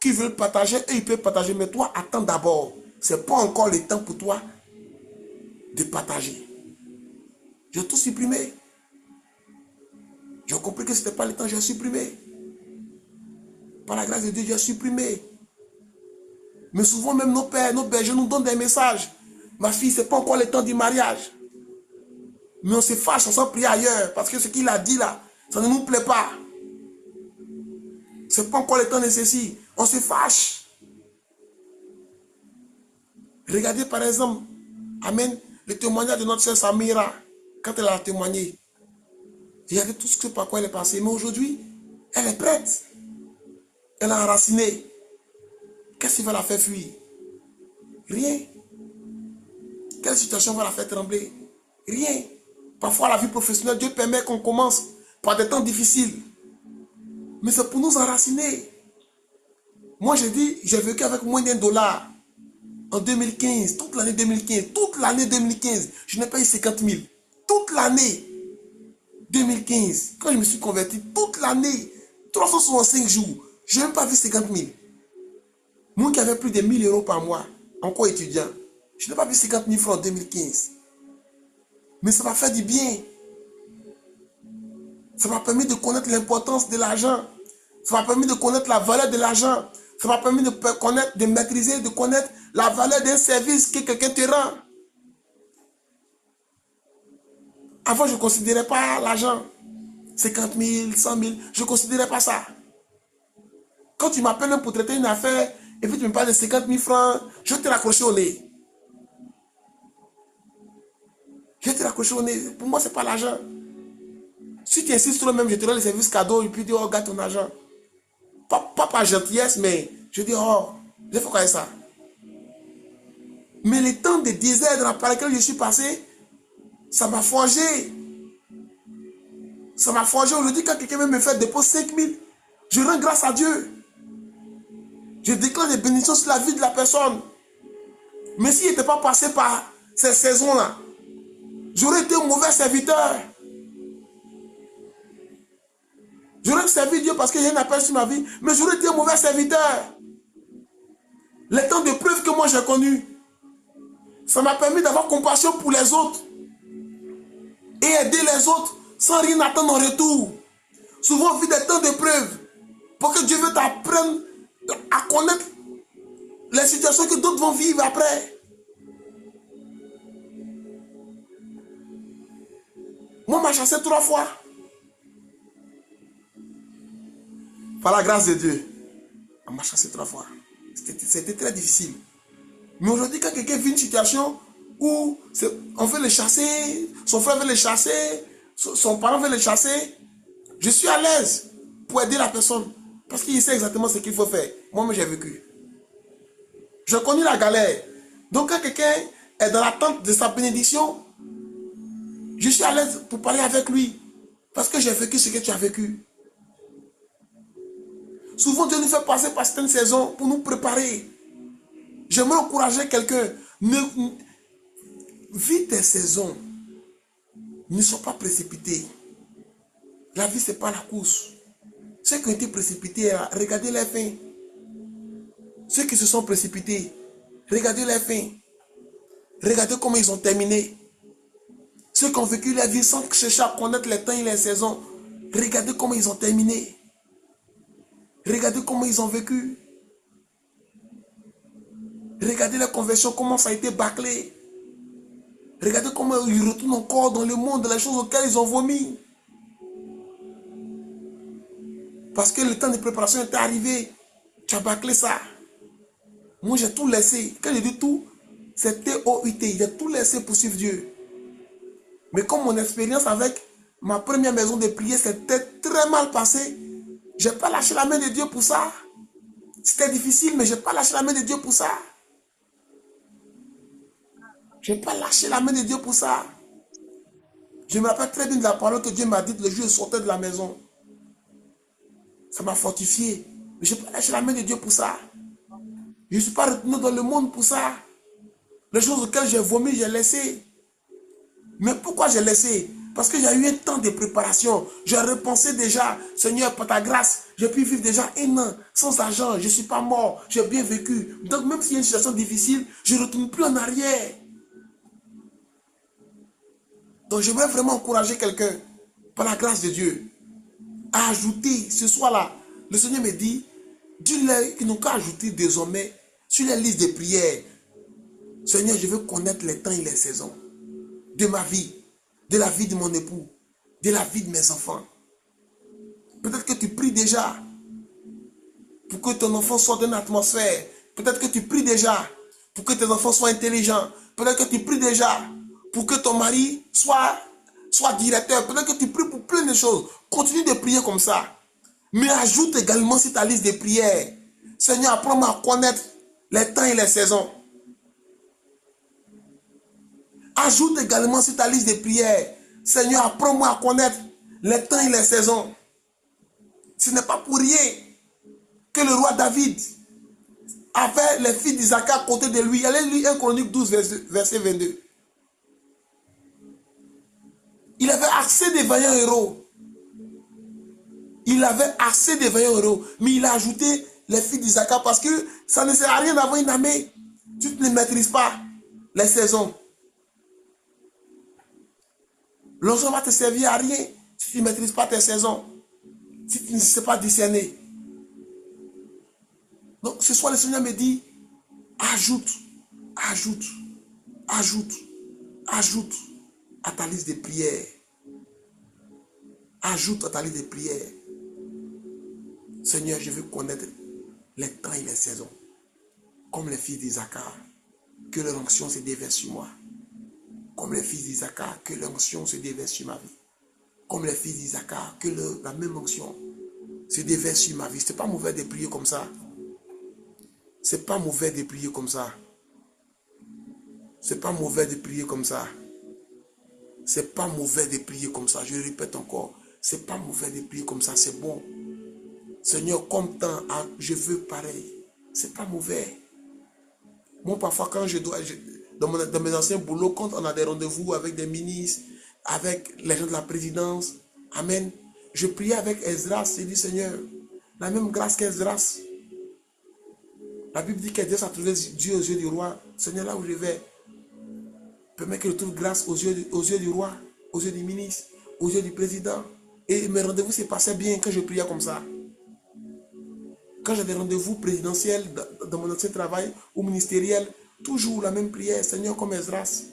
qui veulent partager, eux ils peuvent partager. Mais toi, attends d'abord. Ce n'est pas encore le temps pour toi de partager. J'ai tout supprimé. J'ai compris que ce n'était pas le temps, j'ai supprimé. Par la grâce de Dieu, j'ai supprimé. Mais souvent même nos pères, nos bergers nous donnent des messages. Ma fille, ce n'est pas encore le temps du mariage. Mais on se fâche, on s'en prie ailleurs. Parce que ce qu'il a dit là, ça ne nous plaît pas. Ce n'est pas encore le temps nécessaire. On se fâche. Regardez par exemple, amen, le témoignage de notre sœur Samira, quand elle a témoigné. Regardez tout ce par quoi elle est passée. Mais aujourd'hui, elle est prête. Elle a enraciné. Qu'est-ce qui va la faire fuir? Rien. Quelle situation va la faire trembler? Rien. Parfois, la vie professionnelle, Dieu permet qu'on commence par des temps difficiles. Mais c'est pour nous enraciner. Moi, j'ai dit, j'ai vécu avec moins d'$1 en 2015, toute l'année 2015. Toute l'année 2015, je n'ai pas eu 50 000. Toute l'année 2015, quand je me suis converti, toute l'année, 365 jours, je n'ai même pas vu 50 000. Moi qui avais plus de 1 000 € par mois, encore étudiant, je n'ai pas vu 50 000 francs en 2015. Mais ça m'a fait du bien. Ça m'a permis de connaître l'importance de l'argent. Ça m'a permis de connaître la valeur de l'argent. Ça m'a permis de connaître, de maîtriser, de connaître la valeur d'un service que quelqu'un te rend. Avant, je ne considérais pas l'argent. 50 000, 100 000, je ne considérais pas ça. Quand tu m'appelles pour traiter une affaire, et puis tu me parles de 50 000 francs, je vais te raccrocher au nez. Je vais te raccrocher au nez. Pour moi, ce n'est pas l'argent. Si tu insistes sur le même, je te donne les services cadeaux, et puis tu dis, oh, regarde ton argent. Pas par gentillesse, mais je dis, oh, il faut faire ça. Mais le temps de désert par lequel je suis passé, ça m'a forgé. Ça m'a forgé. Aujourd'hui, quand quelqu'un me fait déposer 5 000, je rends grâce à Dieu. Je déclare des bénédictions sur la vie de la personne. Mais s'il n'était pas passé par ces saisons-là, j'aurais été un mauvais serviteur. J'aurais servi Dieu parce que j'ai un appel sur ma vie, mais j'aurais été un mauvais serviteur. Les temps de preuve que moi j'ai connus, ça m'a permis d'avoir compassion pour les autres et aider les autres sans rien attendre en retour. Souvent, on vit des temps de preuve pour que Dieu veut t'apprendre à connaître les situations que d'autres vont vivre après. Moi, on m'a chassé 3 fois. Par la grâce de Dieu, on m'a chassé 3 fois. C'était très difficile. Mais aujourd'hui, quand quelqu'un vit une situation où on veut le chasser, son frère veut le chasser, son parent veut le chasser, je suis à l'aise pour aider la personne. Parce qu'il sait exactement ce qu'il faut faire. Moi-même, j'ai vécu. Je connais la galère. Donc, quand quelqu'un est dans l'attente de sa bénédiction, je suis à l'aise pour parler avec lui. Parce que j'ai vécu ce que tu as vécu. Souvent, Dieu nous fait passer par certaines saisons pour nous préparer. J'aimerais encourager quelqu'un. Vis tes saisons. Ne sois pas précipité. La vie, ce n'est pas la course. Ceux qui ont été précipités, regardez les fins. Ceux qui se sont précipités, regardez les fins. Regardez comment ils ont terminé. Ceux qui ont vécu la vie sans chercher à connaître les temps et les saisons, regardez comment ils ont terminé. Regardez comment ils ont vécu. Regardez la conversion, comment ça a été bâclé. Regardez comment ils retournent encore dans le monde, les choses auxquelles ils ont vomi. Parce que le temps de préparation était arrivé. Tu as bâclé ça. Moi, j'ai tout laissé. Quand je dis tout, c'est T-O-U-T. J'ai tout laissé pour suivre Dieu. Mais comme mon expérience avec ma première maison de prière s'était très mal passée, je n'ai pas lâché la main de Dieu pour ça. C'était difficile, mais je n'ai pas lâché la main de Dieu pour ça. Je n'ai pas lâché la main de Dieu pour ça. Je me rappelle très bien de la parole que Dieu m'a dite le jour où je sortais de la maison. Ça m'a fortifié. Mais je n'ai pas lâché la main de Dieu pour ça. Je ne suis pas retourné dans le monde pour ça. Les choses auxquelles j'ai vomi, j'ai laissé. Mais pourquoi j'ai laissé? Parce que j'ai eu un temps de préparation. J'ai repensé déjà, Seigneur, par ta grâce, j'ai pu vivre déjà un an sans argent. Je ne suis pas mort, j'ai bien vécu. Donc même s'il y a une situation difficile, je ne retourne plus en arrière. Donc j'aimerais vraiment encourager quelqu'un, par la grâce de Dieu, à ajouter ce soir-là. Le Seigneur me dit, dis-leur qu'ils n'ont qu'à ajouter désormais sur les listes de prières. Seigneur, je veux connaître les temps et les saisons de ma vie, de la vie de mon époux, de la vie de mes enfants. Peut-être que tu pries déjà pour que ton enfant soit dans une atmosphère. Peut-être que tu pries déjà pour que tes enfants soient intelligents. Peut-être que tu pries déjà pour que ton mari soit directeur. Peut-être que tu pries pour plein de choses. Continue de prier comme ça. Mais ajoute également sur ta liste de prières. Seigneur, apprends-moi à connaître les temps et les saisons. Ajoute également sur ta liste de prières. Seigneur, apprends-moi à connaître les temps et les saisons. Ce n'est pas pour rien que le roi David avait les fils d'Isaac à côté de lui. Allez lire 1 Chronique 12, verset 22. Il avait assez de vaillants héros. Il avait assez de vaillants héros. Mais il a ajouté les fils d'Isaac parce que ça ne sert à rien d'avoir une armée. Tu ne maîtrises pas les saisons. L'onction va te servir à rien si tu ne maîtrises pas tes saisons. Si tu ne sais pas discerner. Donc ce soir, le Seigneur me dit, ajoute à ta liste de prières. Ajoute à ta liste de prières. Seigneur, je veux connaître les temps et les saisons. Comme les fils d'Isaac, que leur onction se déverse sur moi. Comme les fils d'Isaac, que l'onction se déverse sur ma vie. Comme les fils d'Isaac, que la même onction se déverse sur ma vie. Ce n'est pas mauvais de prier comme ça. C'est pas mauvais de prier comme ça. C'est pas mauvais de prier comme ça. C'est pas mauvais de prier comme ça. Je le répète encore. C'est pas mauvais de prier comme ça. C'est bon. Seigneur, comme tant, je veux pareil. C'est pas mauvais. Moi, parfois, quand dans mes anciens boulots, quand on a des rendez-vous avec des ministres, avec les gens de la présidence, amen, je priais avec Esdras et dit, Seigneur, la même grâce qu'Esdras. La Bible dit qu'Esdras a trouvé Dieu aux yeux du roi. Seigneur, là où je vais, permets que je trouve grâce aux yeux du roi, aux yeux du ministre, aux yeux du président. Et mes rendez-vous se passaient bien quand je priais comme ça. Quand j'ai des rendez-vous présidentiels dans mon ancien travail ou ministériel, toujours la même prière, Seigneur, comme Esdras.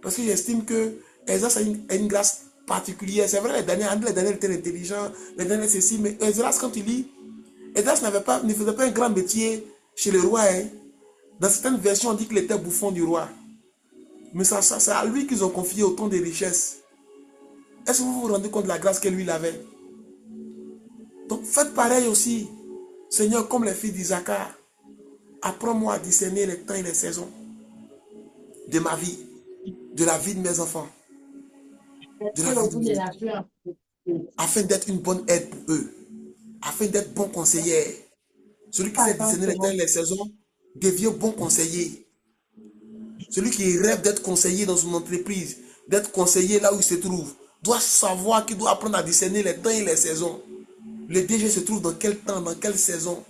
Parce que j'estime que Esdras a une grâce particulière. C'est vrai, les derniers étaient intelligents, les derniers ceci, mais Esdras, quand tu lis, Esdras ne faisait pas un grand métier chez le roi. Hein. Dans certaines versions, on dit qu'il était bouffon du roi. Mais c'est à lui qu'ils ont confié autant de richesses. Est-ce que vous vous rendez compte de la grâce que lui il avait? Donc faites pareil aussi. Seigneur, comme les filles d'Isaac, apprends-moi à discerner les temps et les saisons de ma vie, de la vie de mes enfants, de la vie de mes enfants, afin d'être une bonne aide pour eux, afin d'être bon conseiller. Celui qui sait discerner les temps et les saisons devient bon conseiller. Celui qui rêve d'être conseiller dans son entreprise, d'être conseiller là où il se trouve, doit savoir qu'il doit apprendre à discerner les temps et les saisons. Le DG se trouve dans quel temps, dans quelle saison.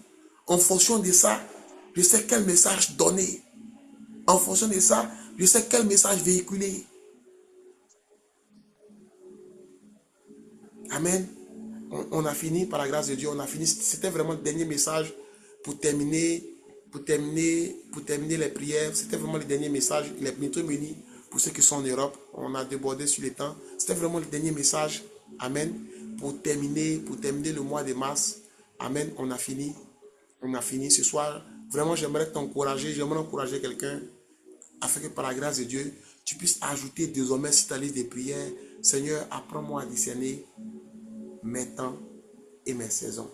En fonction de ça, je sais quel message donner. En fonction de ça, je sais quel message véhiculer. Amen. On a fini, par la grâce de Dieu, on a fini. C'était vraiment le dernier message pour terminer les prières. C'était vraiment le dernier message. Il est bientôt minuit pour ceux qui sont en Europe. On a débordé sur le temps. C'était vraiment le dernier message. Amen. pour terminer le mois de mars. Amen. On a fini. On a fini ce soir. Vraiment, j'aimerais encourager quelqu'un afin que par la grâce de Dieu, tu puisses ajouter désormais sur ta liste de prières, Seigneur, apprends-moi à discerner mes temps et mes saisons.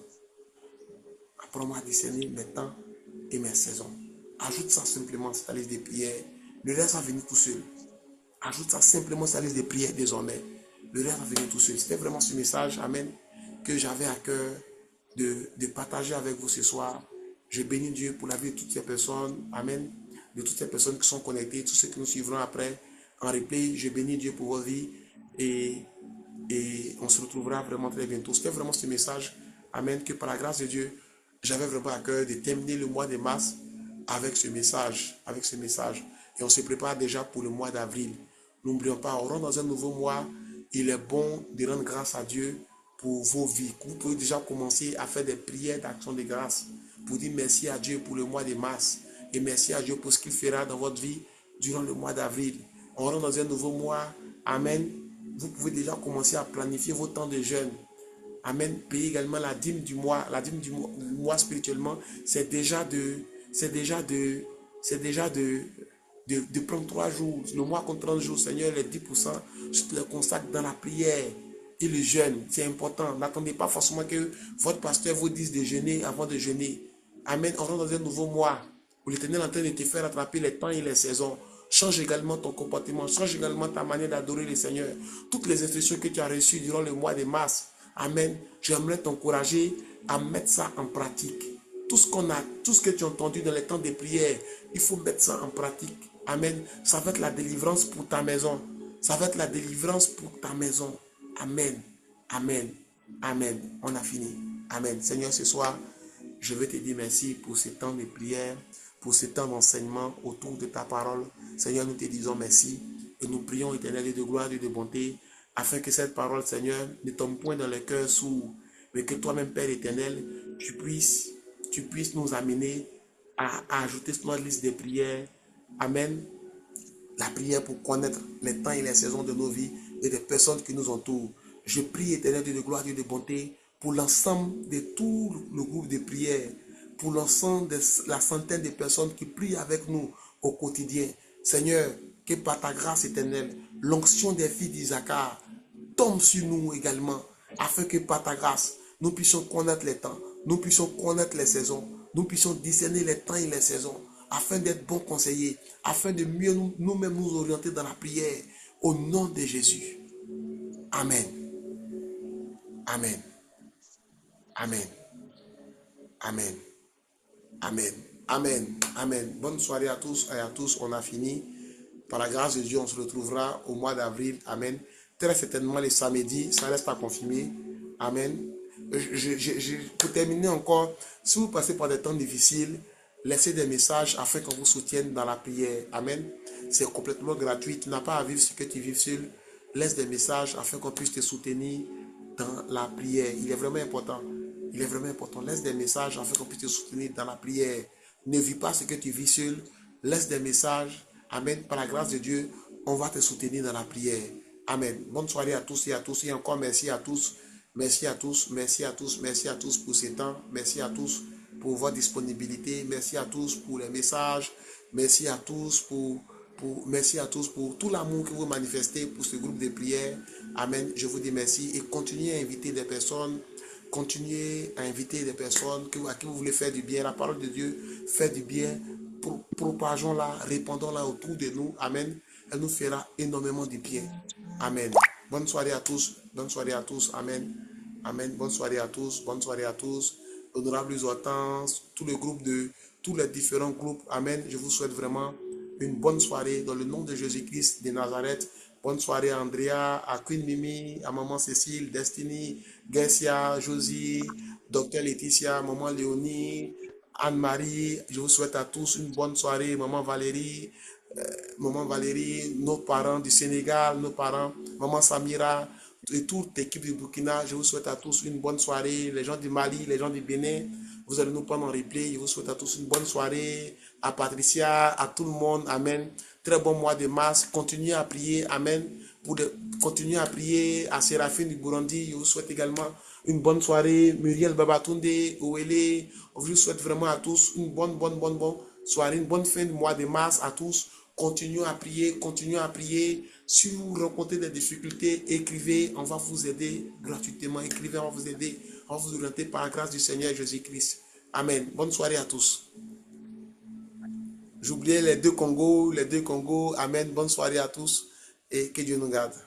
Apprends-moi à discerner mes temps et mes saisons. Ajoute ça simplement sur ta liste de prières. Le reste va venir tout seul. Ajoute ça simplement sur ta liste de prières désormais. Le reste va venir tout seul. C'était vraiment ce message, amen, que j'avais à cœur de partager avec vous ce soir. Je bénis Dieu pour la vie de toutes ces personnes, amen, de toutes ces personnes qui sont connectées, tous ceux qui nous suivront après en replay. Je bénis Dieu pour votre vie et on se retrouvera vraiment très bientôt. C'était vraiment ce message, amen, que par la grâce de Dieu, j'avais vraiment à cœur de terminer le mois de mars avec ce message, Et on se prépare déjà pour le mois d'avril. N'oublions pas, on rentre dans un nouveau mois. Il est bon de rendre grâce à Dieu pour vos vies. Vous pouvez déjà commencer à faire des prières d'action de grâce pour dire merci à Dieu pour le mois de mars et merci à Dieu pour ce qu'il fera dans votre vie durant le mois d'avril. On rentre dans un nouveau mois. Amen. Vous pouvez déjà commencer à planifier vos temps de jeûne. Amen. Payez également la dîme du mois. La dîme du mois spirituellement, c'est déjà de prendre 3 jours. Le mois compte 30 jours, Seigneur, les 10%, je te les consacre dans la prière et le jeûne. C'est important. N'attendez pas forcément que votre pasteur vous dise de jeûner avant de jeûner. Amen. On rentre dans un nouveau mois où l'Éternel est en train de te faire attraper les temps et les saisons. Change également ton comportement. Change également ta manière d'adorer le Seigneur. Toutes les instructions que tu as reçues durant le mois de mars. Amen. J'aimerais t'encourager à mettre ça en pratique. Tout ce que tu as entendu dans les temps de prière, il faut mettre ça en pratique. Amen. Ça va être la délivrance pour ta maison. Ça va être la délivrance pour ta maison. Amen. Amen. Amen. On a fini. Amen. Seigneur, ce soir, je veux te dire merci pour ce temps de prière, pour ce temps d'enseignement autour de ta parole. Seigneur, nous te disons merci et nous prions, Éternel, de gloire et de bonté, afin que cette parole, Seigneur, ne tombe point dans le cœur sourd, mais que toi-même, Père éternel, tu puisses nous amener à ajouter sur notre liste de prières. Amen. La prière pour connaître les temps et les saisons de nos vies et des personnes qui nous entourent. Je prie, Éternel, de gloire et de bonté pour l'ensemble de tout le groupe de prière, pour l'ensemble de la centaine de personnes qui prient avec nous au quotidien. Seigneur, que par ta grâce éternelle, l'onction des filles d'Isaacar tombe sur nous également, afin que par ta grâce, nous puissions connaître les temps, nous puissions connaître les saisons, nous puissions discerner les temps et les saisons, afin d'être bons conseillers, afin de mieux nous-mêmes nous orienter dans la prière, au nom de Jésus. Amen. Amen. Amen. Amen. Amen. Amen. Amen. Bonne soirée à tous et à tous. On a fini. Par la grâce de Dieu, on se retrouvera au mois d'avril. Amen. Très certainement les samedis, ça reste à confirmer. Amen. Pour terminer encore, si vous passez par des temps difficiles, laissez des messages afin qu'on vous soutienne dans la prière. Amen. C'est complètement gratuit. Tu n'as pas à vivre ce que tu vis seul. Laisse des messages afin qu'on puisse te soutenir dans la prière. Il est vraiment important. Il est vraiment important. Laisse des messages afin qu'on puisse te soutenir dans la prière. Ne vis pas ce que tu vis seul. Laisse des messages. Amen. Par la grâce de Dieu, on va te soutenir dans la prière. Amen. Bonne soirée à tous et à tous. Et encore merci à tous. Merci à tous. Merci à tous. Merci à tous pour ce temps. Merci à tous pour votre disponibilité. Merci à tous pour les messages. Merci à tous merci à tous pour tout l'amour que vous manifestez pour ce groupe de prière. Amen. Je vous dis merci et continuez à inviter des personnes. Continuez à inviter des personnes à qui vous voulez faire du bien. La parole de Dieu fait du bien. Propageons-la, répandons-la autour de nous. Amen. Elle nous fera énormément de bien. Amen. Bonne soirée à tous. Bonne soirée à tous. Amen. Amen. Bonne soirée à tous. Bonne soirée à tous. Honorables Hortense, tous les différents groupes. Amen. Je vous souhaite vraiment une bonne soirée dans le nom de Jésus-Christ de Nazareth. Bonne soirée à Andrea, à Queen Mimi, à Maman Cécile, Destiny, Garcia, Josie, Docteur Laetitia, Maman Léonie, Anne-Marie. Je vous souhaite à tous une bonne soirée. Maman Valérie, nos parents du Sénégal, nos parents, Maman Samira et toute l'équipe du Burkina. Je vous souhaite à tous une bonne soirée. Les gens du Mali, les gens du Bénin, vous allez nous prendre en replay. Je vous souhaite à tous une bonne soirée. À Patricia, à tout le monde. Amen. très bon mois de mars. Continuez à prier. Amen. Continuez à prier à Séraphine du Burundi. Je vous souhaite également une bonne soirée. Muriel Babatunde, Owele. Je vous souhaite vraiment à tous une bonne soirée, une bonne fin de mois de mars à tous. Continuez à prier, continuez à prier. Si vous rencontrez des difficultés, écrivez, on va vous aider gratuitement. Écrivez, on va vous aider, on va vous orienter par la grâce du Seigneur Jésus-Christ. Amen. Bonne soirée à tous. J'oubliais les deux Congos. Amen. Bonne soirée à tous et que Dieu nous garde.